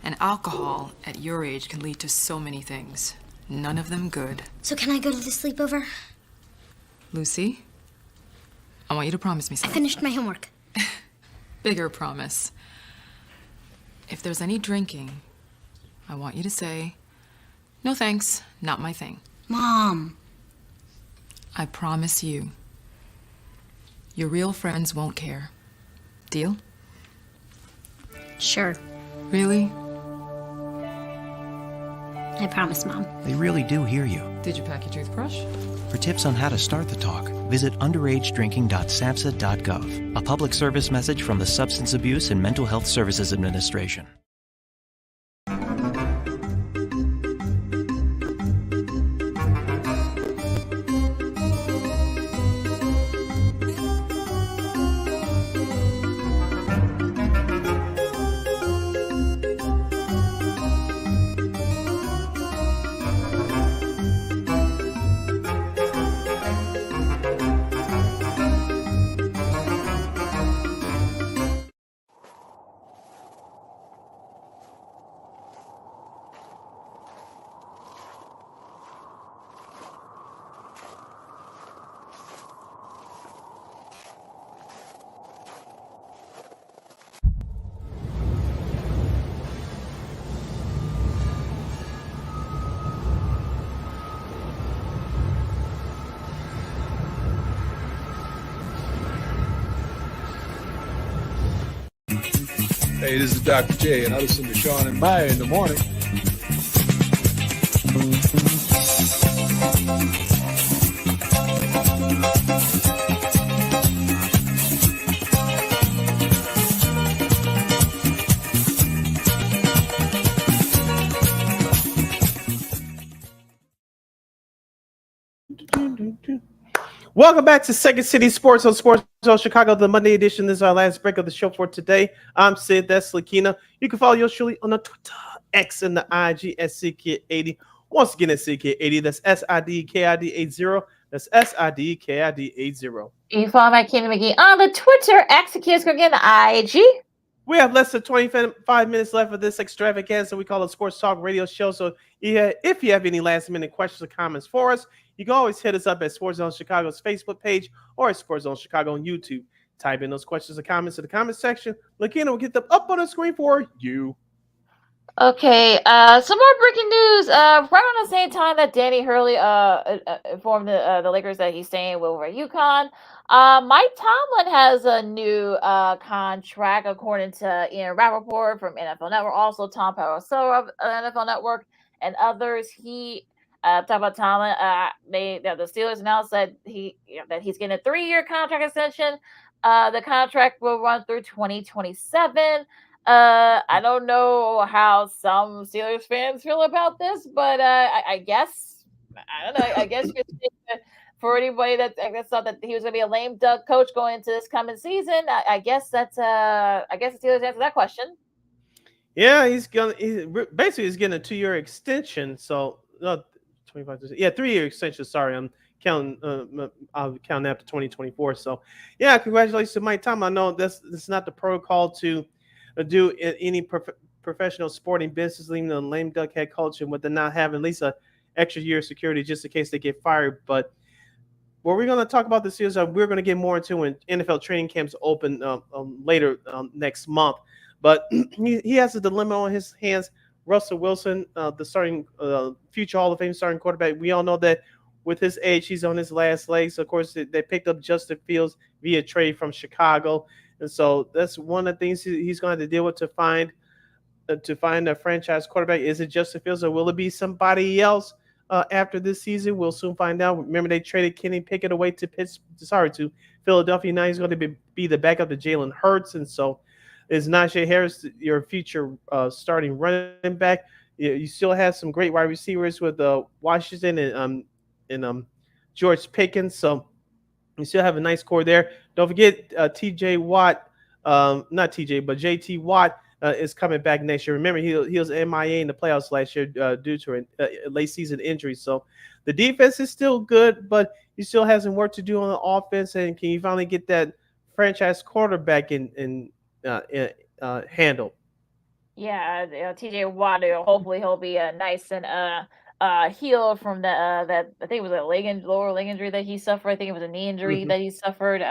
And alcohol at your age can lead to so many things. None of them good. So can I go to the sleepover? Lucy, I want you to promise me I something. finished my homework. Bigger promise. If there's any drinking, I want you to say, "No thanks, not my thing." Mom. I promise you. Your real friends won't care. Deal? Sure. Really? I promise, Mom. They really do hear you. Did you pack your toothbrush? For tips on how to start the talk, visit underagedrinking.samhsa.gov. A public service message from the Substance Abuse and Mental Health Services Administration. Hey, this is Dr. J, and I listen to Sean and Maya in the morning. Welcome back to Second City Sports on Sports Zone Chicago, the Monday edition. This is our last break of the show for today. I'm Sid, that's Lakina. You can follow yours truly on the Twitter, X, and the IG at SidKid80. Once again, at SidKid80. That's SIDKID80. That's SIDKID80. You can follow my Kenny McGee on the Twitter, X, again, the IG. We have less than 25 minutes left of this extravaganza we call a Sports Talk radio show. So if you have any last-minute questions or comments for us, you can always hit us up at Sports Zone Chicago's Facebook page or at Sports Zone Chicago on YouTube. type in those questions and comments in the comment section. Lakina will get them up on the screen for you. Okay, some more breaking news. Right around the same time that Danny Hurley informed the Lakers that he's staying over at UConn, Mike Tomlin has a new contract, according to Ian Rappaport from NFL Network, also Tom Pelissero of NFL Network, and others. He talk about Tomlin. The Steelers announced that that he's getting a 3-year contract extension. The contract will run through 2027. I don't know how some Steelers fans feel about this, but I guess I don't know. I guess you're saying that for anybody that I guess thought that he was going to be a lame duck coach going into this coming season, I guess that's I guess the Steelers answer that question. Yeah, he's getting a 2-year extension. So 25. Yeah, 3-year extension. Sorry, I'm counting. I'll count that to 2024. So yeah, congratulations to Mike Tomlin. I know this is not the protocol to do any professional sporting business, leaving the lame duck head coach and with the not having at least a extra year of security just in case they get fired. But what we're going to talk about this year is we're going to get more into when NFL training camps open later next month. But he has a dilemma on his hands. Russell Wilson, the starting future Hall of Fame starting quarterback. We all know that with his age, he's on his last legs. Of course, they picked up Justin Fields via trade from Chicago. And so that's one of the things he's going to have to deal with to find a franchise quarterback. Is it Justin Fields or will it be somebody else after this season? We'll soon find out. Remember, they traded Kenny Pickett away to Philadelphia. Now he's going to be the backup to Jalen Hurts. And so is Najee Harris your future starting running back? You still have some great wide receivers with Washington and George Pickens. So you still have a nice core there. Don't forget T.J. Watt, not T.J., but J.T. Watt is coming back next year. Remember, he was MIA in the playoffs last year due to a late season injury. So the defense is still good, but he still has some work to do on the offense. And can you finally get that franchise quarterback handled? Yeah, TJ Watt. Hopefully, he'll be nice and healed from that. I think it was a lower leg injury that he suffered. I think it was a knee injury that he suffered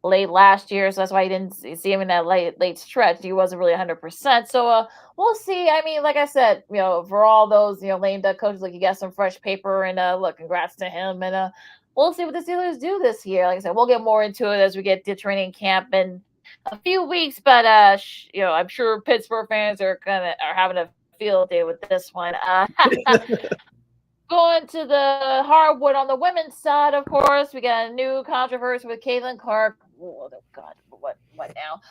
late last year. So that's why you didn't see him in that late stretch. He wasn't really 100%. So we'll see. I mean, like I said, for all those lame duck coaches, like you got some fresh paper and look, congrats to him. And we'll see what the Steelers do this year. Like I said, we'll get more into it as we get to training camp and a few weeks, but I'm sure Pittsburgh fans are having a field day with this one. Going to the hardwood on the women's side, of course, we got a new controversy with Caitlin Clark. Oh God, what now?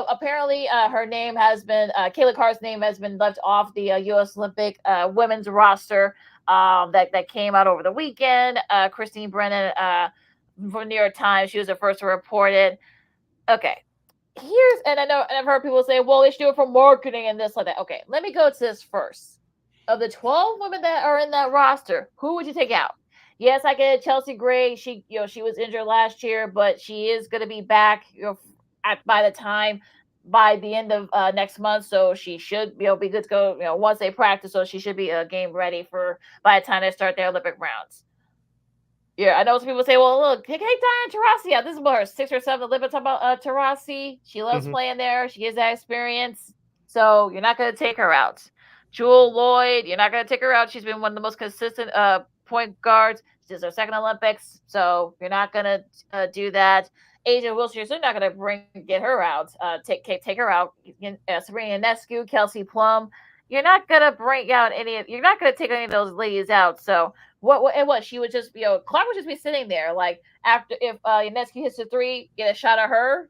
Apparently, her name has been Caitlin Clark's name has been left off the U.S. Olympic women's roster that came out over the weekend. Christine Brennan from New York Times, she was the first to report it. Okay, and I've heard people say, well, they should do it for marketing and this like that. Okay, let me go to this first. Of the 12 women that are in that roster, who would you take out? Yes, I get it. Chelsea Gray. She was injured last year, but she is going to be back by the end of next month, so she should be good to go. Once they practice, so she should be game ready by the time they start their Olympic rounds. Yeah, I know some people say, well, look, take Diane Taurasi out. This is about her 6th or 7th Olympic. Talk about Taurasi. She loves playing there. She has that experience. So you're not going to take her out. Jewel Lloyd, you're not going to take her out. She's been one of the most consistent point guards. This is her 2nd Olympics. So you're not going to do that. Asia Wilson, you're still not going to get her out. Take her out. Sabrina Ionescu, Kelsey Plum. You're not going to you're not going to take any of those ladies out. So what she would just Clark would just be sitting there after if Ionescu hits a 3, get a shot at her.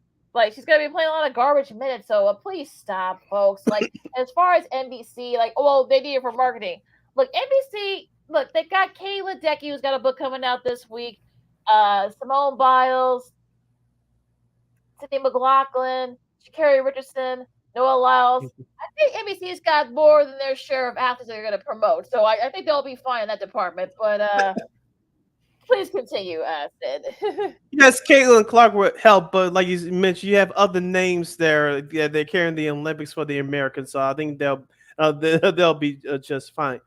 She's gonna be playing a lot of garbage minutes. So please stop, folks. As far as NBC, they need it for marketing. Look, NBC. Look, they got Kayla Decky, who's got a book coming out this week. Simone Biles, Sydney McLaughlin, Sha'Carri Richardson, Noah Lyles. I think NBC's got more than their share of athletes they're going to promote. So I think they'll be fine in that department. But please continue, Sid. Yes, Caitlin Clark would help, but like you mentioned, you have other names there. Yeah, they're carrying the Olympics for the Americans, so I think they'll be just fine.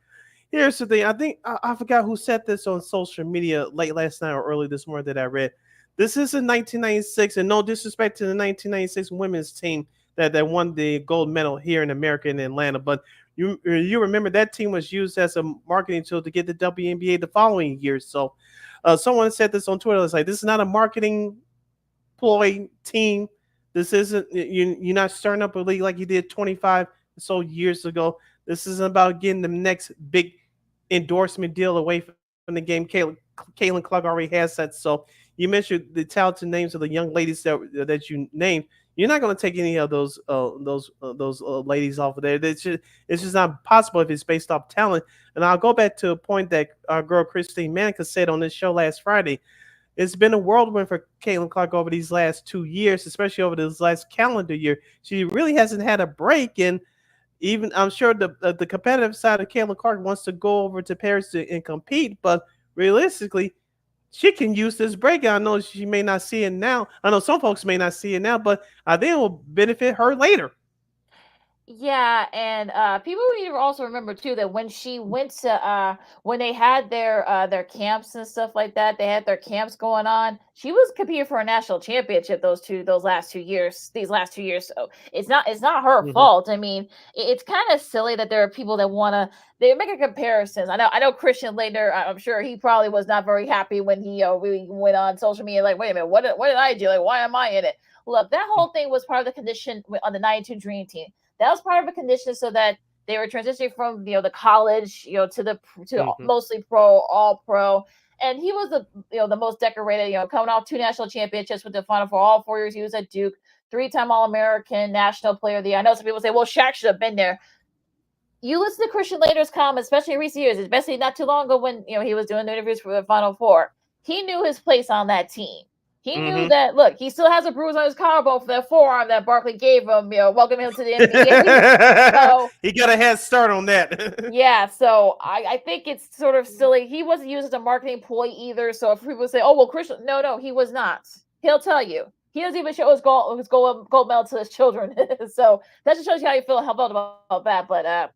Here's the thing. I think I forgot who said this on social media late last night or early this morning that I read. This is in 1996, and no disrespect to the 1996 women's team that won the gold medal here in America in Atlanta, but you remember that team was used as a marketing tool to get the WNBA the following year. So, someone said this on Twitter. It's like this is not a marketing ploy team. This isn't you're not starting up a league like you did 25 or so years ago. This isn't about getting the next big endorsement deal away from the game. Caitlin Clark already has that. So you mentioned the talented names of the young ladies that you named. You're not going to take any of those ladies off of there. It's just not possible if it's based off talent. And I'll go back to a point that our girl Christine Manica said on this show last Friday. It's been a whirlwind for Caitlin Clark over these last 2 years, especially over this last calendar year. She really hasn't had a break, and even I'm sure the competitive side of Caitlin Clark wants to go over to Paris and compete, but realistically, she can use this break. I know she may not see it now. I know some folks may not see it now, but I think it will benefit her later. Yeah, and people need to also remember too that when she went to when they had their camps and stuff like that, they had their camps going on. She was competing for a national championship those last 2 years, these last 2 years. So it's not her fault. I mean, it's kind of silly that there are people that they're making comparisons. I know Christian Laettner. I'm sure he probably was not very happy when he really went on social media like, wait a minute, what did I do? Like, why am I in it? Look, that whole thing was part of the condition on the '92 Dream Team. That was part of a condition so that they were transitioning from the college to mostly pro, all pro, and he was the most decorated, coming off 2 national championships with the Final Four all 4 years he was at Duke, 3-time All-American, National Player of the Year. I know some people say, well, Shaq should have been there. You listen to Christian Laettner's comments, especially in recent years, especially not too long ago when he was doing the interviews for the Final Four. He knew his place on that team. He knew that, look, he still has a bruise on his collarbone for that forearm that Barkley gave him, welcome him to the NBA. So, he got a head start on that. Yeah, so I think it's sort of silly. He wasn't used as a marketing ploy either. So if people say, oh, well, Christian, no, he was not. He'll tell you. He doesn't even show his gold medal to his children. So that just shows you how you felt about that. But,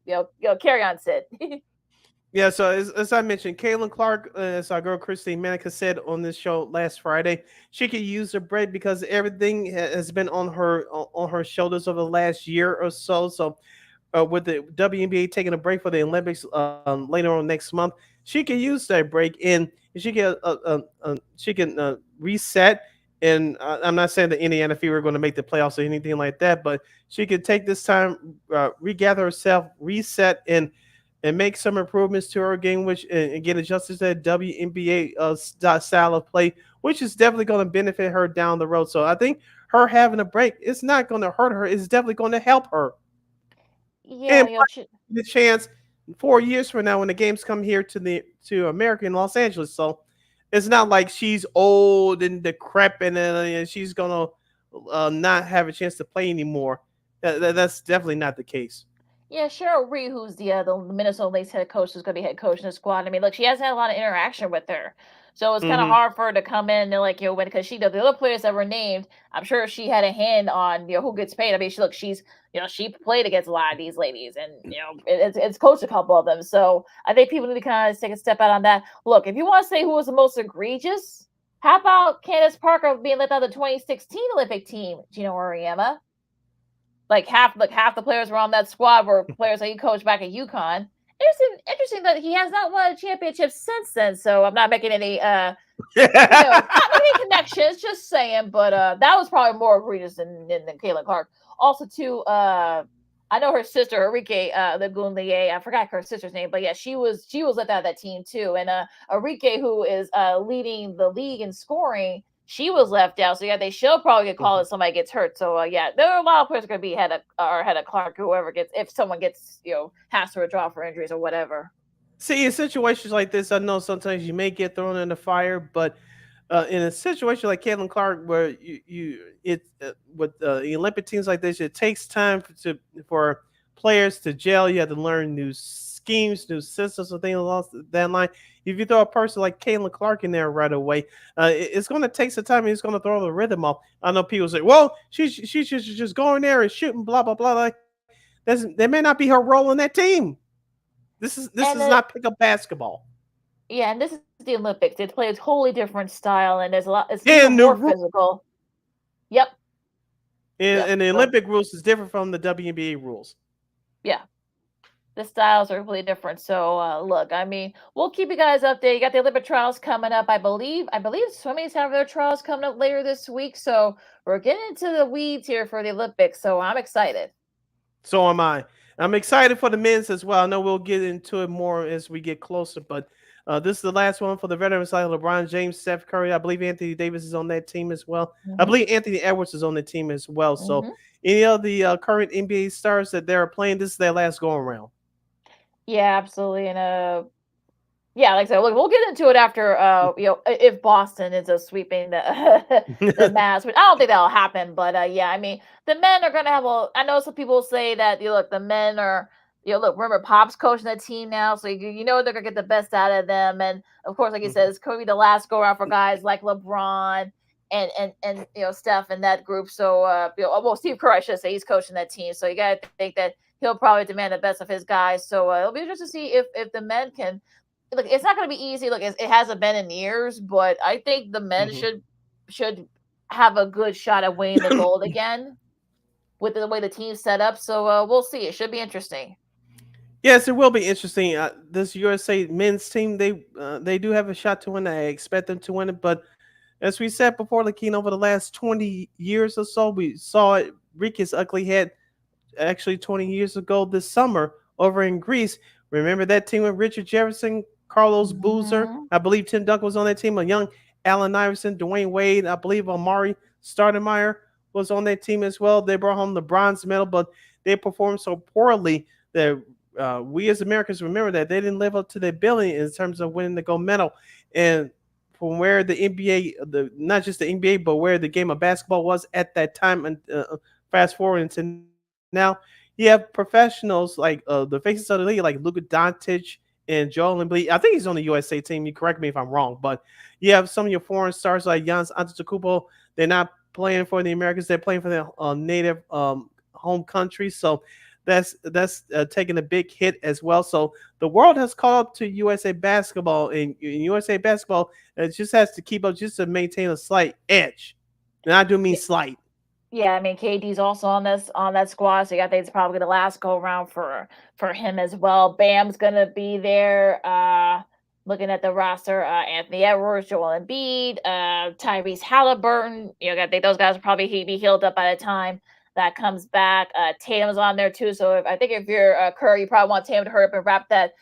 carry on, Sid. Yeah, so as I mentioned, Caitlin Clark, as our girl Christine Manica said on this show last Friday, she could use her break because everything has been on her shoulders over the last year or so. So, with the WNBA taking a break for the Olympics later on next month, she can use that break and she can reset. And I'm not saying that Indiana Fever are going to make the playoffs or anything like that, but she could take this time, regather herself, reset, and make some improvements to her game, which and get adjusted to that WNBA style of play, which is definitely going to benefit her down the road. So I think her having a break, it's not going to hurt her. It's definitely going to help her. Yeah, and the chance 4 years from now when the games come here to America in Los Angeles. So it's not like she's old and decrepit and she's going to not have a chance to play anymore. That's definitely not the case. Yeah, Cheryl Reed, who's the Minnesota Lynx head coach, is going to be head coach in the squad. I mean, look, she hasn't had a lot of interaction with her. So it's kind of hard for her to come in and because she the other players that were named, I'm sure she had a hand on who gets paid. I mean, she played against a lot of these ladies, and it's coached a couple of them. So I think people need to kind of take a step out on that. Look, if you want to say who was the most egregious, how about Candace Parker being left out of the 2016 Olympic team? Gino Auriemma. Half the players were on that squad were players that he coached back at UConn. Interesting that he has not won a championship since then. So I'm not making any not making connections, just saying. But that was probably more egregious than Caitlin Clark. Also, too, I know her sister Enrique Legunlier. I forgot her sister's name, but yeah, she was left out of that team too. And Enrique, who is leading the league in scoring, she was left out. So yeah, they should probably get called if somebody gets hurt. So yeah, there are a lot of players going to be ahead of Clark, whoever gets, if someone gets has to withdraw for injuries or whatever. See, in situations like this, I know sometimes you may get thrown in the fire, but in a situation like Caitlin Clark, where with the Olympic teams like this, it takes time for players to gel. You have to learn new schemes, new systems, and things along that line. If you throw a person like Caitlin Clark in there right away, it's going to take some time and it's going to throw the rhythm off. I know people say, well, she should just go in there and shoot and blah, blah, blah. Like, that may not be her role in that team. This is not pickup basketball. Yeah, and this is the Olympics. They play a totally different style, and there's a lot. It's even And the more rule physical. Yep. Yep. and the So Olympic rules is different from the WNBA rules. yeah, the styles are completely different. So look, I mean, we'll keep you guys updated. You got the Olympic trials coming up. I believe swimming's having their trials coming up later this week. So we're getting into the weeds here for the Olympics. So I'm excited. So am I. I'm excited for the men's as well. I know we'll get into it more as we get closer, but this is the last one for the veteran side. LeBron James, Steph Curry. I believe Anthony Davis is on that team as well. I Mm-hmm. believe Anthony Edwards is on the team as well. So Mm-hmm. any of the current NBA stars that they're playing, this is their last go around. Yeah, absolutely. And yeah, like I said, we'll get into it after if Boston is sweeping the the Mavs, but I don't think that'll happen. But yeah, I mean the men are gonna have a. I know some people say that look, the men are look. Remember, Pop's coaching the team now, so you know they're gonna get the best out of them. And of course, like you said, it's could be the last go around for guys like LeBron and Steph and that group. So well, Steve Kerr, I should say, he's coaching that team, so you gotta think that he'll probably demand the best of his guys. So it'll be interesting to see if the men can look. It's not going to be easy. Look, it hasn't been in years, but I think the men should have a good shot at winning the gold again with the way the team's set up. So we'll see. It should be interesting. Yes, it will be interesting. This USA men's team, they do have a shot to win. I expect them to win it, but as we said before, Lakina, over the last 20 years or so, we saw it wreak its ugly head actually 20 years ago this summer over in Greece. Remember that team with Richard Jefferson, Carlos Boozer? Mm-hmm. I believe Tim Duncan was on that team. A young Allen Iverson, Dwayne Wade, I believe Amari Stoudemire was on that team as well. They brought home the bronze medal, but they performed so poorly that we as Americans remember that they didn't live up to their billing in terms of winning the gold medal. And from where the NBA, not just the NBA, but where the game of basketball was at that time, and fast forward into now, you have professionals like the faces of the league, like Luka Doncic and Joel Embiid. I think he's on the USA team. You correct me if I'm wrong, but you have some of your foreign stars like Giannis Antetokounmpo. They're not playing for the Americans; they're playing for their native home country. So that's taking a big hit as well. So the world has caught up to USA basketball, and USA basketball just has to keep up just to maintain a slight edge. And I do mean slight. Yeah, I mean KD's also on that squad, so I think it's probably the last go around for him as well. Bam's gonna be there. Looking at the roster, Anthony Edwards, Joel Embiid, Tyrese Halliburton. I think those guys will probably be healed up by the time that comes back. Tatum's on there too, so I think if you're Curry, you probably want Tatum to hurry up and wrap that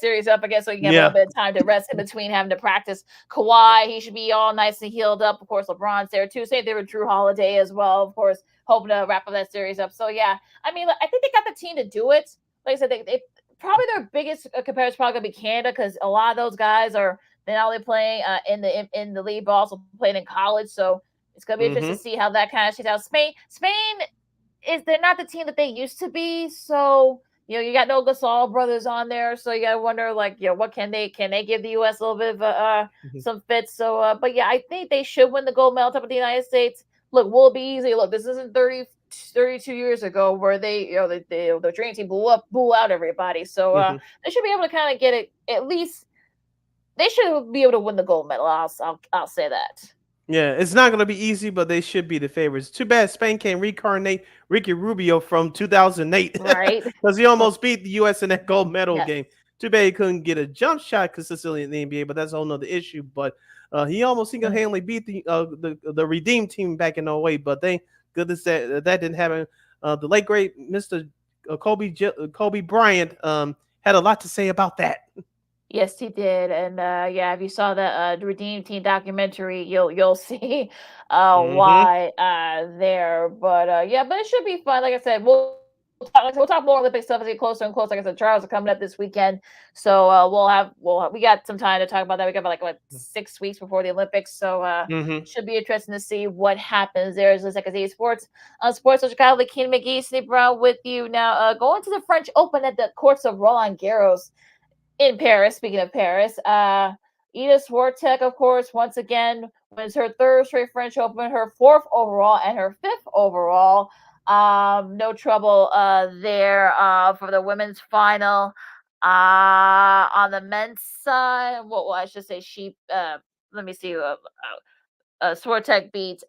series up again, so you can have a little bit of time to rest in between having to practice. Kawhi, he should be all nice and healed up. Of course, LeBron's there too. Same thing with Drew Holiday as well. Of course, hoping to wrap up that series up. So yeah, I mean, I think they got the team to do it. Like I said, they probably their biggest competitor is probably gonna be Canada, because a lot of those guys are not only playing in the league, but also playing in college. So it's gonna be interesting to see how that kind of shakes out. Spain they're not the team that they used to be. So you got no Gasol brothers on there, so you gotta wonder what can they give the U.S. a little bit of some fits. So but yeah, I think they should win the gold medal top of the United States. Look, will it be easy? Look, this isn't 32 years ago where the dream team blew out everybody. So they should be able to kind of get it. At least they should be able to win the gold medal. I'll say that. Yeah, it's not going to be easy, but they should be the favorites. Too bad Spain can't reincarnate Ricky Rubio from 2008, right? Because he almost beat the U.S. in that gold medal Yes. game. Too bad he couldn't get a jump shot consistently in the NBA, but that's a whole nother issue. But he almost single-handedly beat the Redeemed team back in 08, but thank goodness that didn't happen. The late great Mr. Kobe Bryant had a lot to say about that. Yes, he did, and yeah, if you saw the Redeem Team documentary, you'll see why there. But yeah, but it should be fun. Like I said, we'll talk more Olympic stuff as we get closer and closer. Like I said, trials are coming up this weekend, so we got some time to talk about that. We got about 6 weeks before the Olympics, so should be interesting to see what happens there. As like I say, sports on Sports of Chicago, Lakina McGee, Steve Brown with you now. Going to the French Open at the courts of Roland Garros in Paris. Speaking of Paris, Ida Swiatek, of course, once again wins her third straight French Open, her fourth overall, and her fifth overall. No trouble there for the women's final. On the men's side, well, I should say let me see. Swartek beat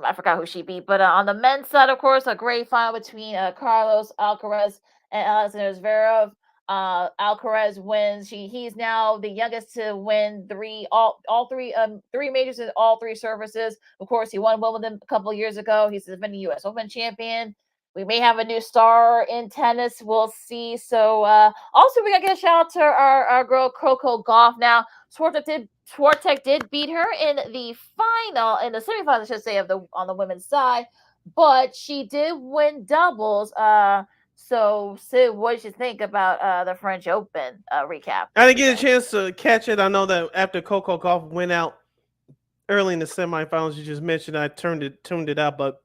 I forgot who she beat, but on the men's side, of course, a great final between Carlos Alcaraz and Alexander Zverev. Alcaraz wins. He's now the youngest to win three majors in all three services. Of course, he won Wimbledon a couple of years ago. He's the defending U.S. Open champion. We may have a new star in tennis. We'll see. So also we gotta get a shout out to our girl Coco Gauff. Now Swartek did beat her in the semifinals, I should say, on the women's side, but she did win doubles. So Sid, what did you think about the French Open recap? I didn't get a chance to catch it. I know that after Coco Gauff went out early in the semifinals, you just mentioned, I tuned it out, but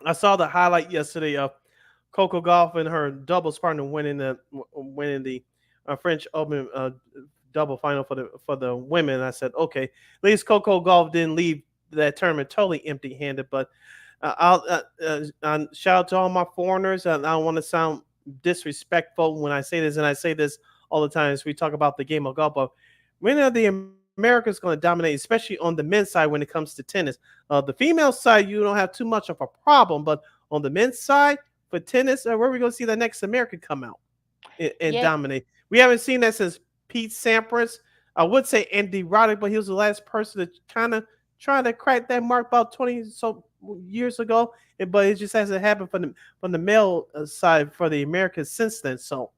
I saw the highlight yesterday of Coco Gauff and her doubles partner winning the French Open double final for the women. I said, okay, at least Coco Gauff didn't leave that tournament totally empty-handed. But I'll shout out to all my foreigners. I don't want to sound disrespectful when I say this, and I say this all the time as we talk about the game of golf. But when are the America's going to dominate, especially on the men's side when it comes to tennis? The female side, you don't have too much of a problem, but on the men's side for tennis, where are we going to see the next American come out and dominate? We haven't seen that since Pete Sampras. I would say Andy Roddick, but he was the last person to kind of try to crack that mark about 20 so years ago. But it just hasn't happened from the male side for the Americans since then. So.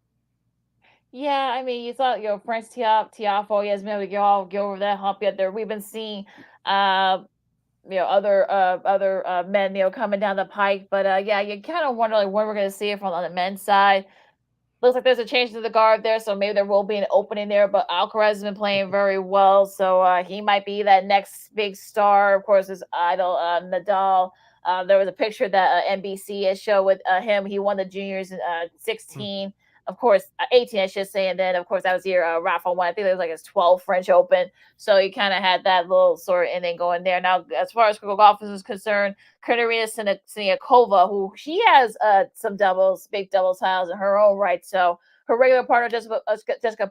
Yeah, I mean, you thought French Tiafo, yes, maybe we all go over that hump yet. There, we've been seeing, other men, coming down the pike. But yeah, you kind of wonder like when we're going to see it from on the men's side. Looks like there's a change to the guard there, so maybe there will be an opening there. But Alcaraz has been playing very well, so he might be that next big star. Of course, his idol Nadal. There was a picture that NBC has showed with him. He won the juniors in 16. Of course, 18, I should say. And then, of course, that was the year Rafa won. I think it was like his 12th French Open. So he kind of had that little sort of inning going there. Now, as far as golf is concerned, Katerina Siniakova, who she has some big doubles titles in her own right. So her regular partner, Jessica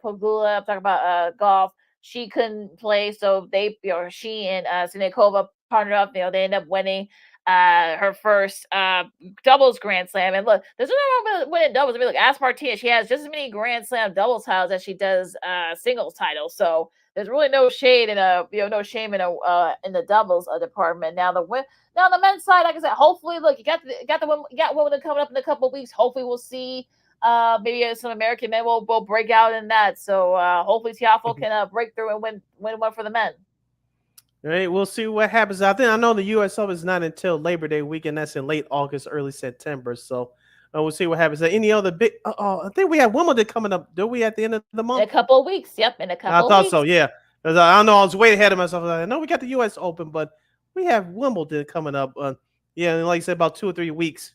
Pegula, I'm talking about golf, she couldn't play. So she and Siniakova partnered up. They end up winning her first doubles Grand Slam. And look, there's nothing wrong with winning doubles. I mean, look, ask Martina. She has just as many Grand Slam doubles titles as she does singles titles. So there's really no shade in no shame in the doubles department. Now on the men's side, like I said, hopefully, look, you got women coming up in a couple of weeks. Hopefully, we'll see maybe some American men will break out in that. So hopefully, Tiafo can break through and win one for the men. All right, we'll see what happens. I know the U.S. Open is not until Labor Day weekend. That's in late August, early September. So we'll see what happens. Any other big? I think we have Wimbledon coming up. Do we at the end of the month? In a couple of weeks. Yep, in a couple. I thought so. Yeah, because I don't know. I was way ahead of myself. I know we got the U.S. Open, but we have Wimbledon coming up. Yeah, like I said, about 2 or 3 weeks.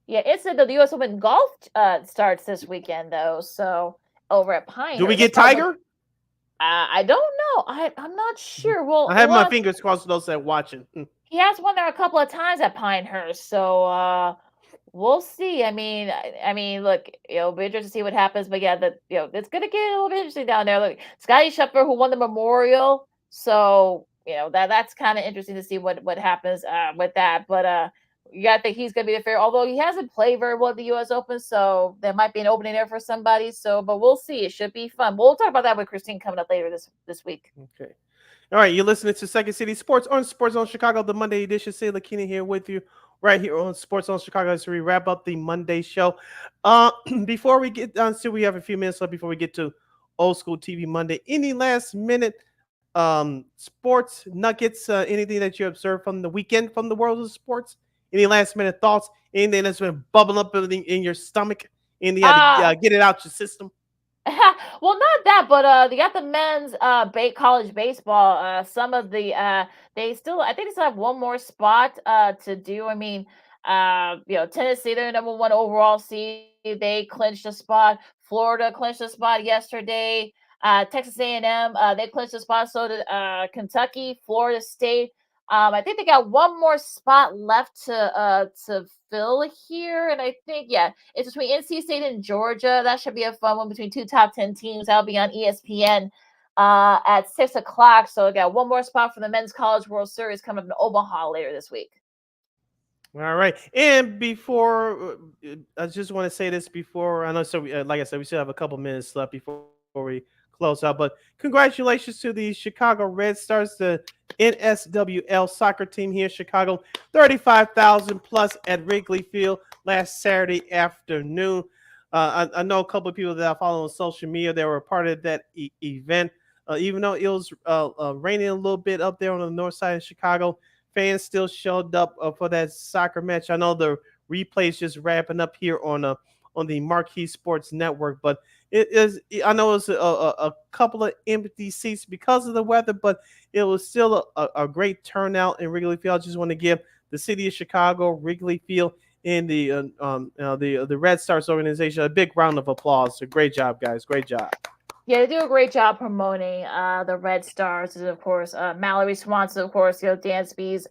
Yeah, it said that the U.S. Open golf starts this weekend though. So over at Pine. Do we get Tiger? I don't know. I'm not sure. Well, I have my fingers crossed for those that are watching. He has won there a couple of times at Pinehurst, so we'll see. I mean, look, it'll be interesting to see what happens. But yeah, it's gonna get a little bit interesting down there. Look, Scottie Scheffler, who won the Memorial, so that's kind of interesting to see what happens with that. But you gotta think he's gonna be the favorite, although he hasn't played very well at the U.S. Open, so there might be an opening there for somebody. So, but we'll see. It should be fun. We'll talk about that with Christine coming up later this week. Okay. All right, you're listening to Second City Sports on Sports Zone Chicago, the Monday edition. Say Lakina here with you right here on Sports Zone Chicago as we wrap up the Monday show. Before we get done, still we have a few minutes left before we get to Old School TV Monday. Any last minute sports nuggets? Anything that you observed from the weekend from the world of sports? Any last minute thoughts? Anything that's been bubbling up in your stomach? Anything you had to get it out your system? Well, not that, but they got the men's college baseball. Some of the I think they still have one more spot to do. I mean, Tennessee, they're number 1 overall seed. They clinched a spot. Florida clinched a spot yesterday. Texas A&M, they clinched a spot. So did Kentucky, Florida State. I think they got one more spot left to fill here, and I think it's between NC State and Georgia. That should be a fun one between two top 10 teams. That'll be on ESPN at 6 o'clock. So we got one more spot for the Men's College World Series coming up in Omaha later this week. All right, and before I just want to say this before I know. So, like I said, we still have a couple minutes left before we close out. But congratulations to the Chicago Red Stars, the NSWL soccer team here in Chicago. 35,000 plus at Wrigley Field last Saturday afternoon. I know a couple of people that I follow on social media that were part of that event. Even though it was raining a little bit up there on the north side of Chicago, fans still showed up for that soccer match. I know the replay is just wrapping up here on the Marquee Sports Network, but it is. I know it's a couple of empty seats because of the weather, but it was still a great turnout in Wrigley Field. I just want to give the city of Chicago, Wrigley Field, and the Red Stars organization a big round of applause. So great job, guys. Great job. Yeah, they do a great job promoting the Red Stars. And of course, Mallory Swanson, of course, Dansby's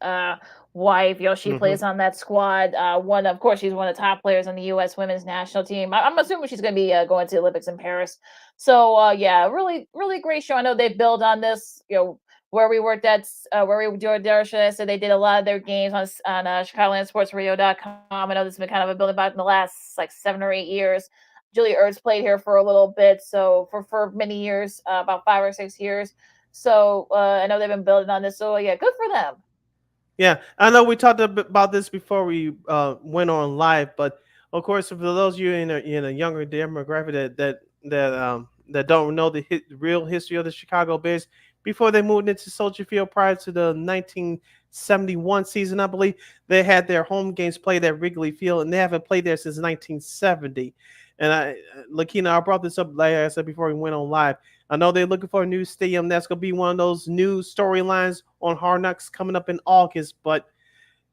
wife. She plays on that squad. Of course, she's one of the top players on the U.S. women's national team. I'm assuming she's going to be going to the Olympics in Paris. So, really, really great show. I know they build on this, where we worked at, where we doing their show. So they did a lot of their games on ChicagolandSportsRadio.com. I know this has been kind of a building back in the last 7 or 8 years. Julie Ertz played here for a little bit, so for many years, about 5 or 6 years. So I know they've been building on this. So good for them. Yeah, I know we talked about this before we went on live, but of course, for those of you in a younger demographic that don't know the real history of the Chicago Bears, before they moved into Soldier Field prior to the 1971 season, I believe they had their home games played at Wrigley Field, and they haven't played there since 1970. And Lakina, I brought this up, like I said before we went on live. I know they're looking for a new stadium. That's going to be one of those new storylines on Hard Knocks coming up in August. But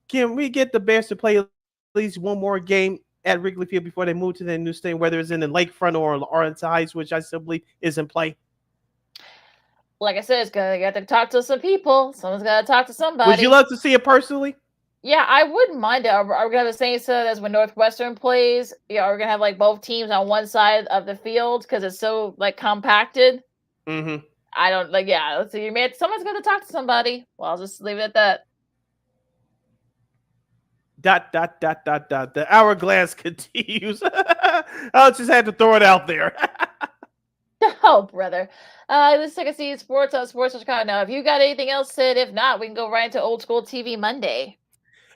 can we get the Bears to play at least one more game at Wrigley Field before they move to their new stadium, whether it's in the Lakefront or Arlington Heights, which I still believe is in play? Like I said, you got to talk to some people. Someone's got to talk to somebody. Would you love to see it personally? Yeah, I wouldn't mind it. Are we going to have the same set as when Northwestern plays? Yeah, are we going to have both teams on one side of the field because it's so compacted? Mm-hmm. I don't let's see. Someone's going to talk to somebody. Well, I'll just leave it at that. ... The hourglass continues. I just had to throw it out there. Oh, brother. Let's take a seat. Sports on Chicago. Now, if you got anything else said, if not, we can go right into Old School TV Monday.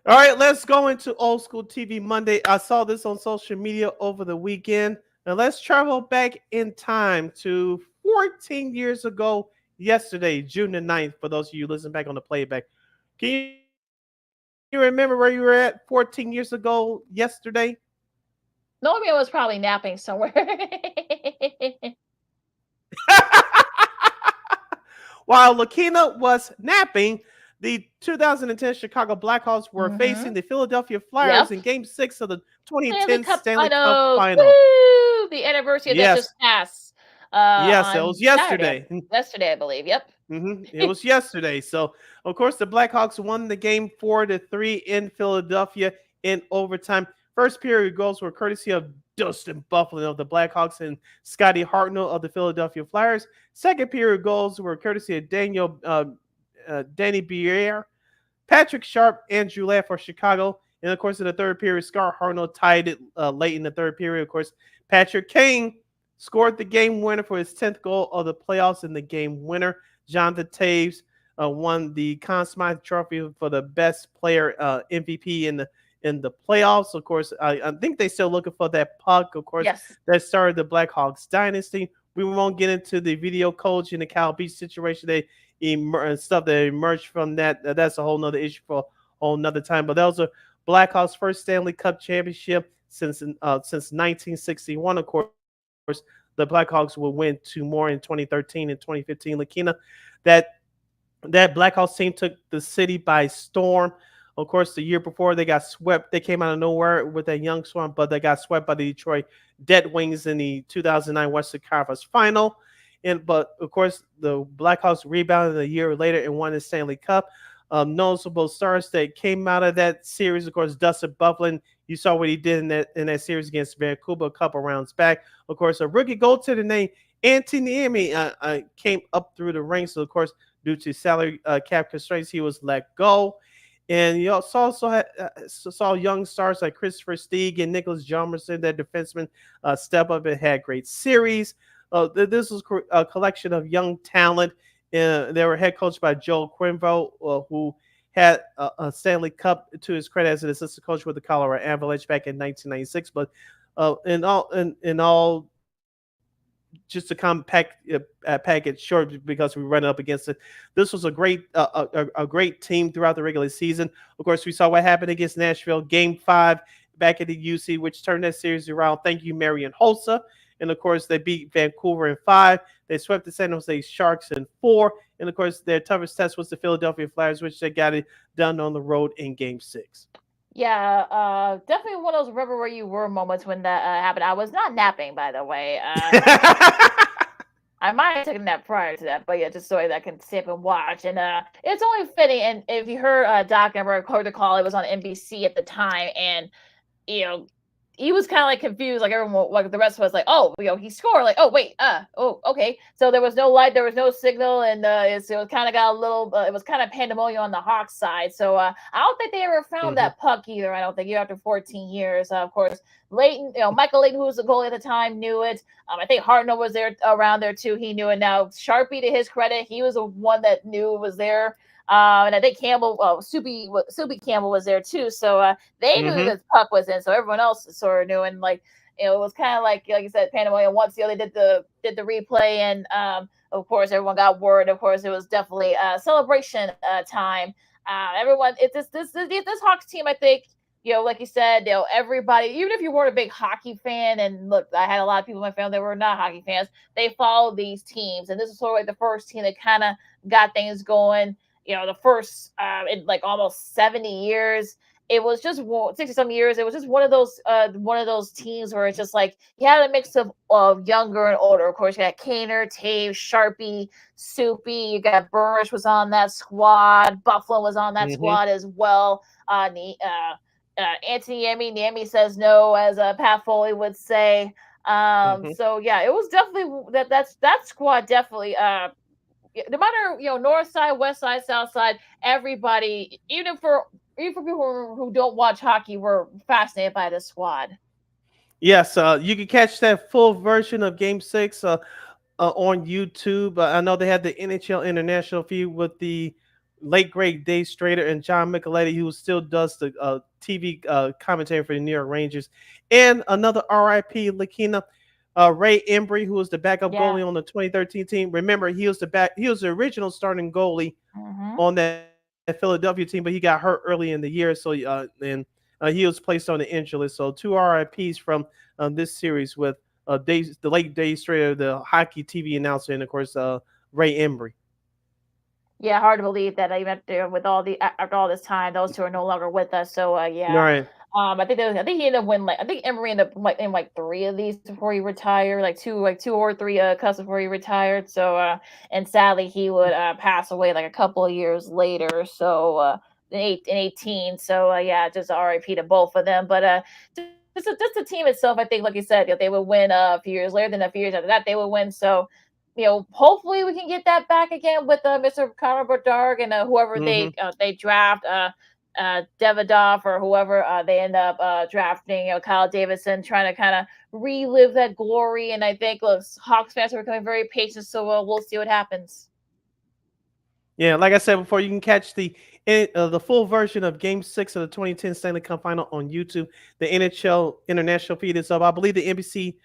All right, let's go into Old School TV Monday. I saw this on social media over the weekend. Now, let's travel back in time to 14 years ago yesterday, June the 9th, for those of you listening back on the playback. Can you remember where you were at 14 years ago yesterday? Normally I was probably napping somewhere. While Lakina was napping, the 2010 Chicago Blackhawks were facing the Philadelphia Flyers in Game 6 of the 2010 Stanley Cup Final. Woo! The anniversary that just passed. Yes, it was yesterday. Yesterday, I believe. Yep. It was yesterday. So, of course, the Blackhawks won the game 4-3 in Philadelphia in overtime. First period goals were courtesy of Dustin Bufflin of the Blackhawks and Scotty Hartnell of the Philadelphia Flyers. Second period goals were courtesy of Danny Briere, Patrick Sharp, Andrew Ladd for Chicago. And, of course, in the third period, Scott Hartnell tied it late in the third period. Of course, Patrick Kane scored the game winner for his 10th goal of the playoffs in the game winner. Jonathan Taves won the Conn Smythe Trophy for the best player MVP in the playoffs. Of course, I think they're still looking for that puck, of course, that started the Blackhawks dynasty. We won't get into the video coach and the Cal Beach situation and stuff that emerged from that. That's a whole nother issue for a whole nother time. But that was a Blackhawks' first Stanley Cup championship since 1961. Of course, the Blackhawks will win 2 more in 2013 and 2015. Lakina, that Blackhawks team took the city by storm. Of course, the year before they got swept. They came out of nowhere with that young swarm, but they got swept by the Detroit Dead Wings in the 2009 Western Conference Final. But of course, the Blackhawks rebounded a year later and won the Stanley Cup. noticeable stars that came out of that series. Of course, Dustin Bufflin. You saw what he did in that series against Vancouver a couple rounds back. Of course, a rookie goaltender named Anthony Niemi came up through the ranks. So, of course, due to salary cap constraints, he was let go. And you also saw young stars like Christopher Stieg and Nicholas Jomerson, that defenseman, step up and had great series. This was a collection of young talent. They were head coached by Joel Quenneville, who had a Stanley Cup to his credit as an assistant coach with the Colorado Avalanche back in 1996. But in all, just to package short because we run up against it. This was a great team throughout the regular season. Of course, we saw what happened against Nashville, Game 5 back at the UC, which turned that series around. Thank you, Marian Hossa. And of course, they beat Vancouver in 5. They swept the San Jose Sharks in 4. And of course, their toughest test was the Philadelphia Flyers, which they got it done on the road in Game 6. Yeah, definitely one of those remember where you were moments when that happened. I was not napping, by the way. I might have taken a nap prior to that, but yeah, just so that I can stay up and watch. And it's only fitting. And if you heard Doc Emmerich heard the call, it was on NBC at the time, and you know, he was kind of like confused, like everyone, like the rest of us, like, oh, he scored, like, oh wait, oh, okay. So there was no light, there was no signal, and it was kind of got a little, it was kind of pandemonium on the Hawks side. So I don't think they ever found that puck either. I don't think, after 14 years. Of course, Leighton, Michael Leighton, who was the goalie at the time, knew it. I think Hartnell was there around there too. He knew it. Now Sharpie, to his credit, he was the one that knew it was there. And I think Campbell, Soupy Campbell was there too. So they knew this puck was in. So everyone else sort of knew. And it was kind of like you said, pandemonium. Once they did the replay, and of course everyone got word. Of course, it was definitely celebration time. Everyone, this Hawks team, I think. Like you said, everybody, even if you weren't a big hockey fan, and look, I had a lot of people in my family that were not hockey fans, they followed these teams. And this is sort of like the first team that kind of got things going. The first, in almost 70 years, it was just 60 some years. It was just one of those teams where it's just like you had a mix of younger and older. Of course, you got Kaner, Taves, Sharpie, Soupy. You got Burrish was on that squad. Buffalo was on that squad as well. Anthony Niemi says no, as Pat Foley would say. So yeah, it was definitely that squad definitely. No matter north side, west side, south side, everybody, even for people who don't watch hockey, were fascinated by this squad. Yes, you can catch that full version of Game 6 on YouTube. I know they had the NHL International feed with the late great Dave Strader and John Micheletti, who still does the TV commentary for the New York Rangers, and another RIP Lakina. Ray Embry, who was the backup goalie on the 2013 team. Remember, he was the original starting goalie on that Philadelphia team, but he got hurt early in the year, so he was placed on the injury list. So 2 RIPs from this series with the late Dave Strader, the hockey TV announcer, and of course Ray Embry. Yeah, hard to believe that even after all this time, those two are no longer with us. So yeah. Right. I think he ended up winning I think Emery ended up in 3 of these before he retired, two or 3 cups before he retired. So and sadly he would pass away a couple of years later. So in 18. So yeah, just RIP to both of them. But just the team itself, I think, like you said, they would win a few years later. Then a few years after that, they would win. So hopefully we can get that back again with Mr. Connor Bedard and whoever they draft. Davidoff or whoever they end up drafting, Kyle Davidson, trying to kind of relive that glory. And I think Hawks fans are becoming very patient, so we'll see what happens. Yeah, like I said before, you can catch the full version of Game 6 of the 2010 Stanley Cup Final on YouTube. The NHL International feed is up. I believe the NBC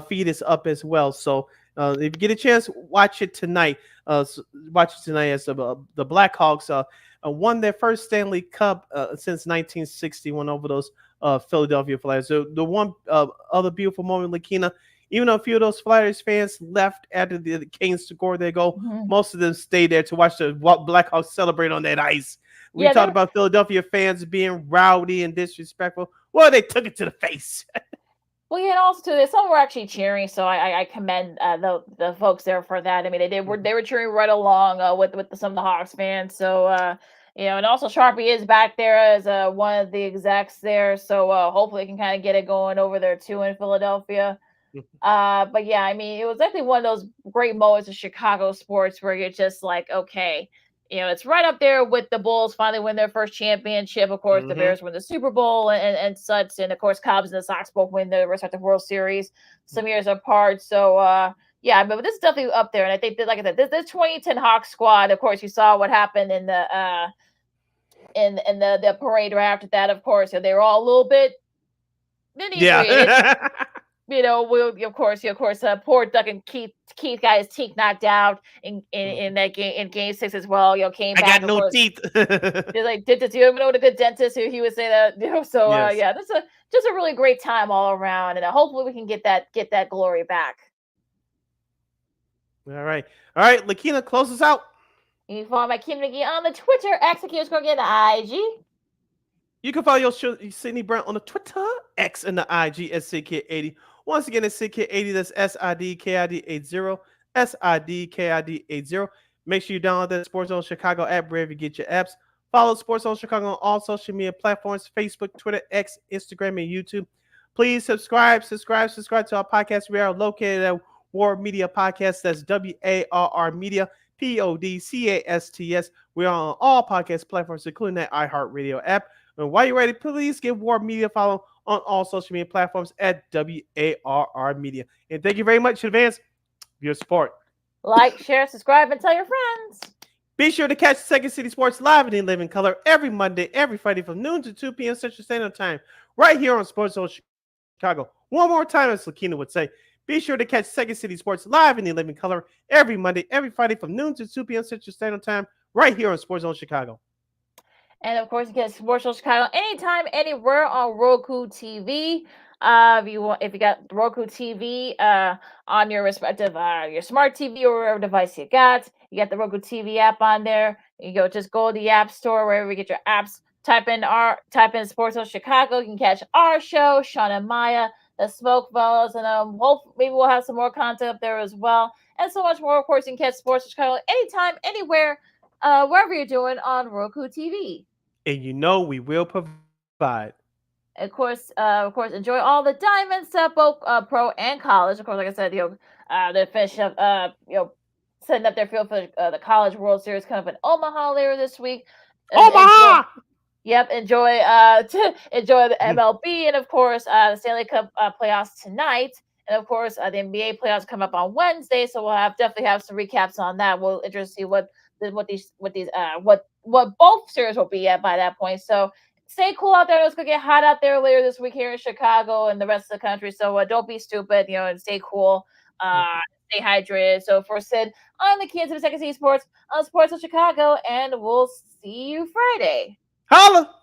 feed is up as well. So if you get a chance, watch it tonight. As the Blackhawks won their first Stanley Cup since 1961 over those Philadelphia Flyers. The one other beautiful moment, Lakina, even though a few of those Flyers fans left after the Canes scored their goal, most of them stayed there to watch the Blackhawks celebrate on that ice. We talked about Philadelphia fans being rowdy and disrespectful. Well, they took it to the face. Well, yeah, and also too, some were actually cheering, so I commend the folks there for that. I mean, they were cheering right along with some of the Hawks fans. So And also Sharpie is back there as one of the execs there, so hopefully can kind of get it going over there too in Philadelphia. But yeah, I mean, it was definitely one of those great moments in Chicago sports where you're just like, okay, it's right up there with the Bulls finally win their first championship. Of course, the Bears win the Super Bowl and such, and of course, Cubs and the Sox both win the respective World Series some years apart. So yeah, but this is definitely up there, and I think that, like I said, this 2010 Hawks squad. Of course, you saw what happened in the the parade right after that. Of course, they were all a little bit inebriated. Of course, poor Duck and Keith got his teeth knocked out in that game in Game 6 as well. Came back. I got no teeth. They're like, do you ever know what a good dentist? He would say that. So Yes. yeah, that's just a really great time all around, and hopefully we can get that glory back. All right, Lakina, close us out. You can follow my Kim McGee on the Twitter, @SaKiosCorgi, the IG. You can follow your Sydney Brown on the Twitter, X, and the IG at SidKid80. Once again, it's SidKid80. That's SIDKID80. SIDKID80. Make sure you download that Sports Zone Chicago app wherever you get your apps. Follow Sports Zone Chicago on all social media platforms: Facebook, Twitter, X, Instagram, and YouTube. Please subscribe to our podcast. We are located at War Media Podcast. That's WARR Media. PODCASTS. We are on all podcast platforms, including that iHeartRadio app. And while you're ready, please give War Media a follow on all social media platforms at WARR Media. And thank you very much in advance for your support. Like, share, subscribe, and tell your friends. Be sure to catch Second City Sports live in living color every Monday, every Friday from noon to 2 p.m. Central Standard Time, right here on Sports Zone Chicago. One more time, as Lakina would say. Be sure to catch Second City Sports live in the living color every Monday, every Friday from noon to 2 p.m. Central Standard Time, right here on Sports Zone Chicago. And of course, you get Sports Zone Chicago anytime, anywhere on Roku TV. If you got Roku TV on your respective your smart TV or whatever device you got the Roku TV app on there. Just go to the App Store wherever you get your apps. Type in Sports Zone Chicago. You can catch our show, Sean and Maya, the Smoke Fellas, and maybe we'll have some more content up there as well, and so much more. Of course, you can catch Sports Zone Chicago anytime, anywhere, wherever you're doing on Roku TV. And we will provide. Of course, enjoy all the diamonds, both pro and college. Of course, like I said, they finish up, setting up their field for the College World Series coming up in Omaha later this week. Omaha. Enjoy the MLB and of course the Stanley Cup playoffs tonight, and of course the NBA playoffs come up on Wednesday. So we'll definitely have some recaps on that. We'll interested to see what both series will be at by that point. So stay cool out there. It's gonna get hot out there later this week here in Chicago and the rest of the country. So don't be stupid, and stay cool. Stay hydrated. So for Sid, I'm the Kansas City Second City Sports on Sports of Chicago, and we'll see you Friday. Holla!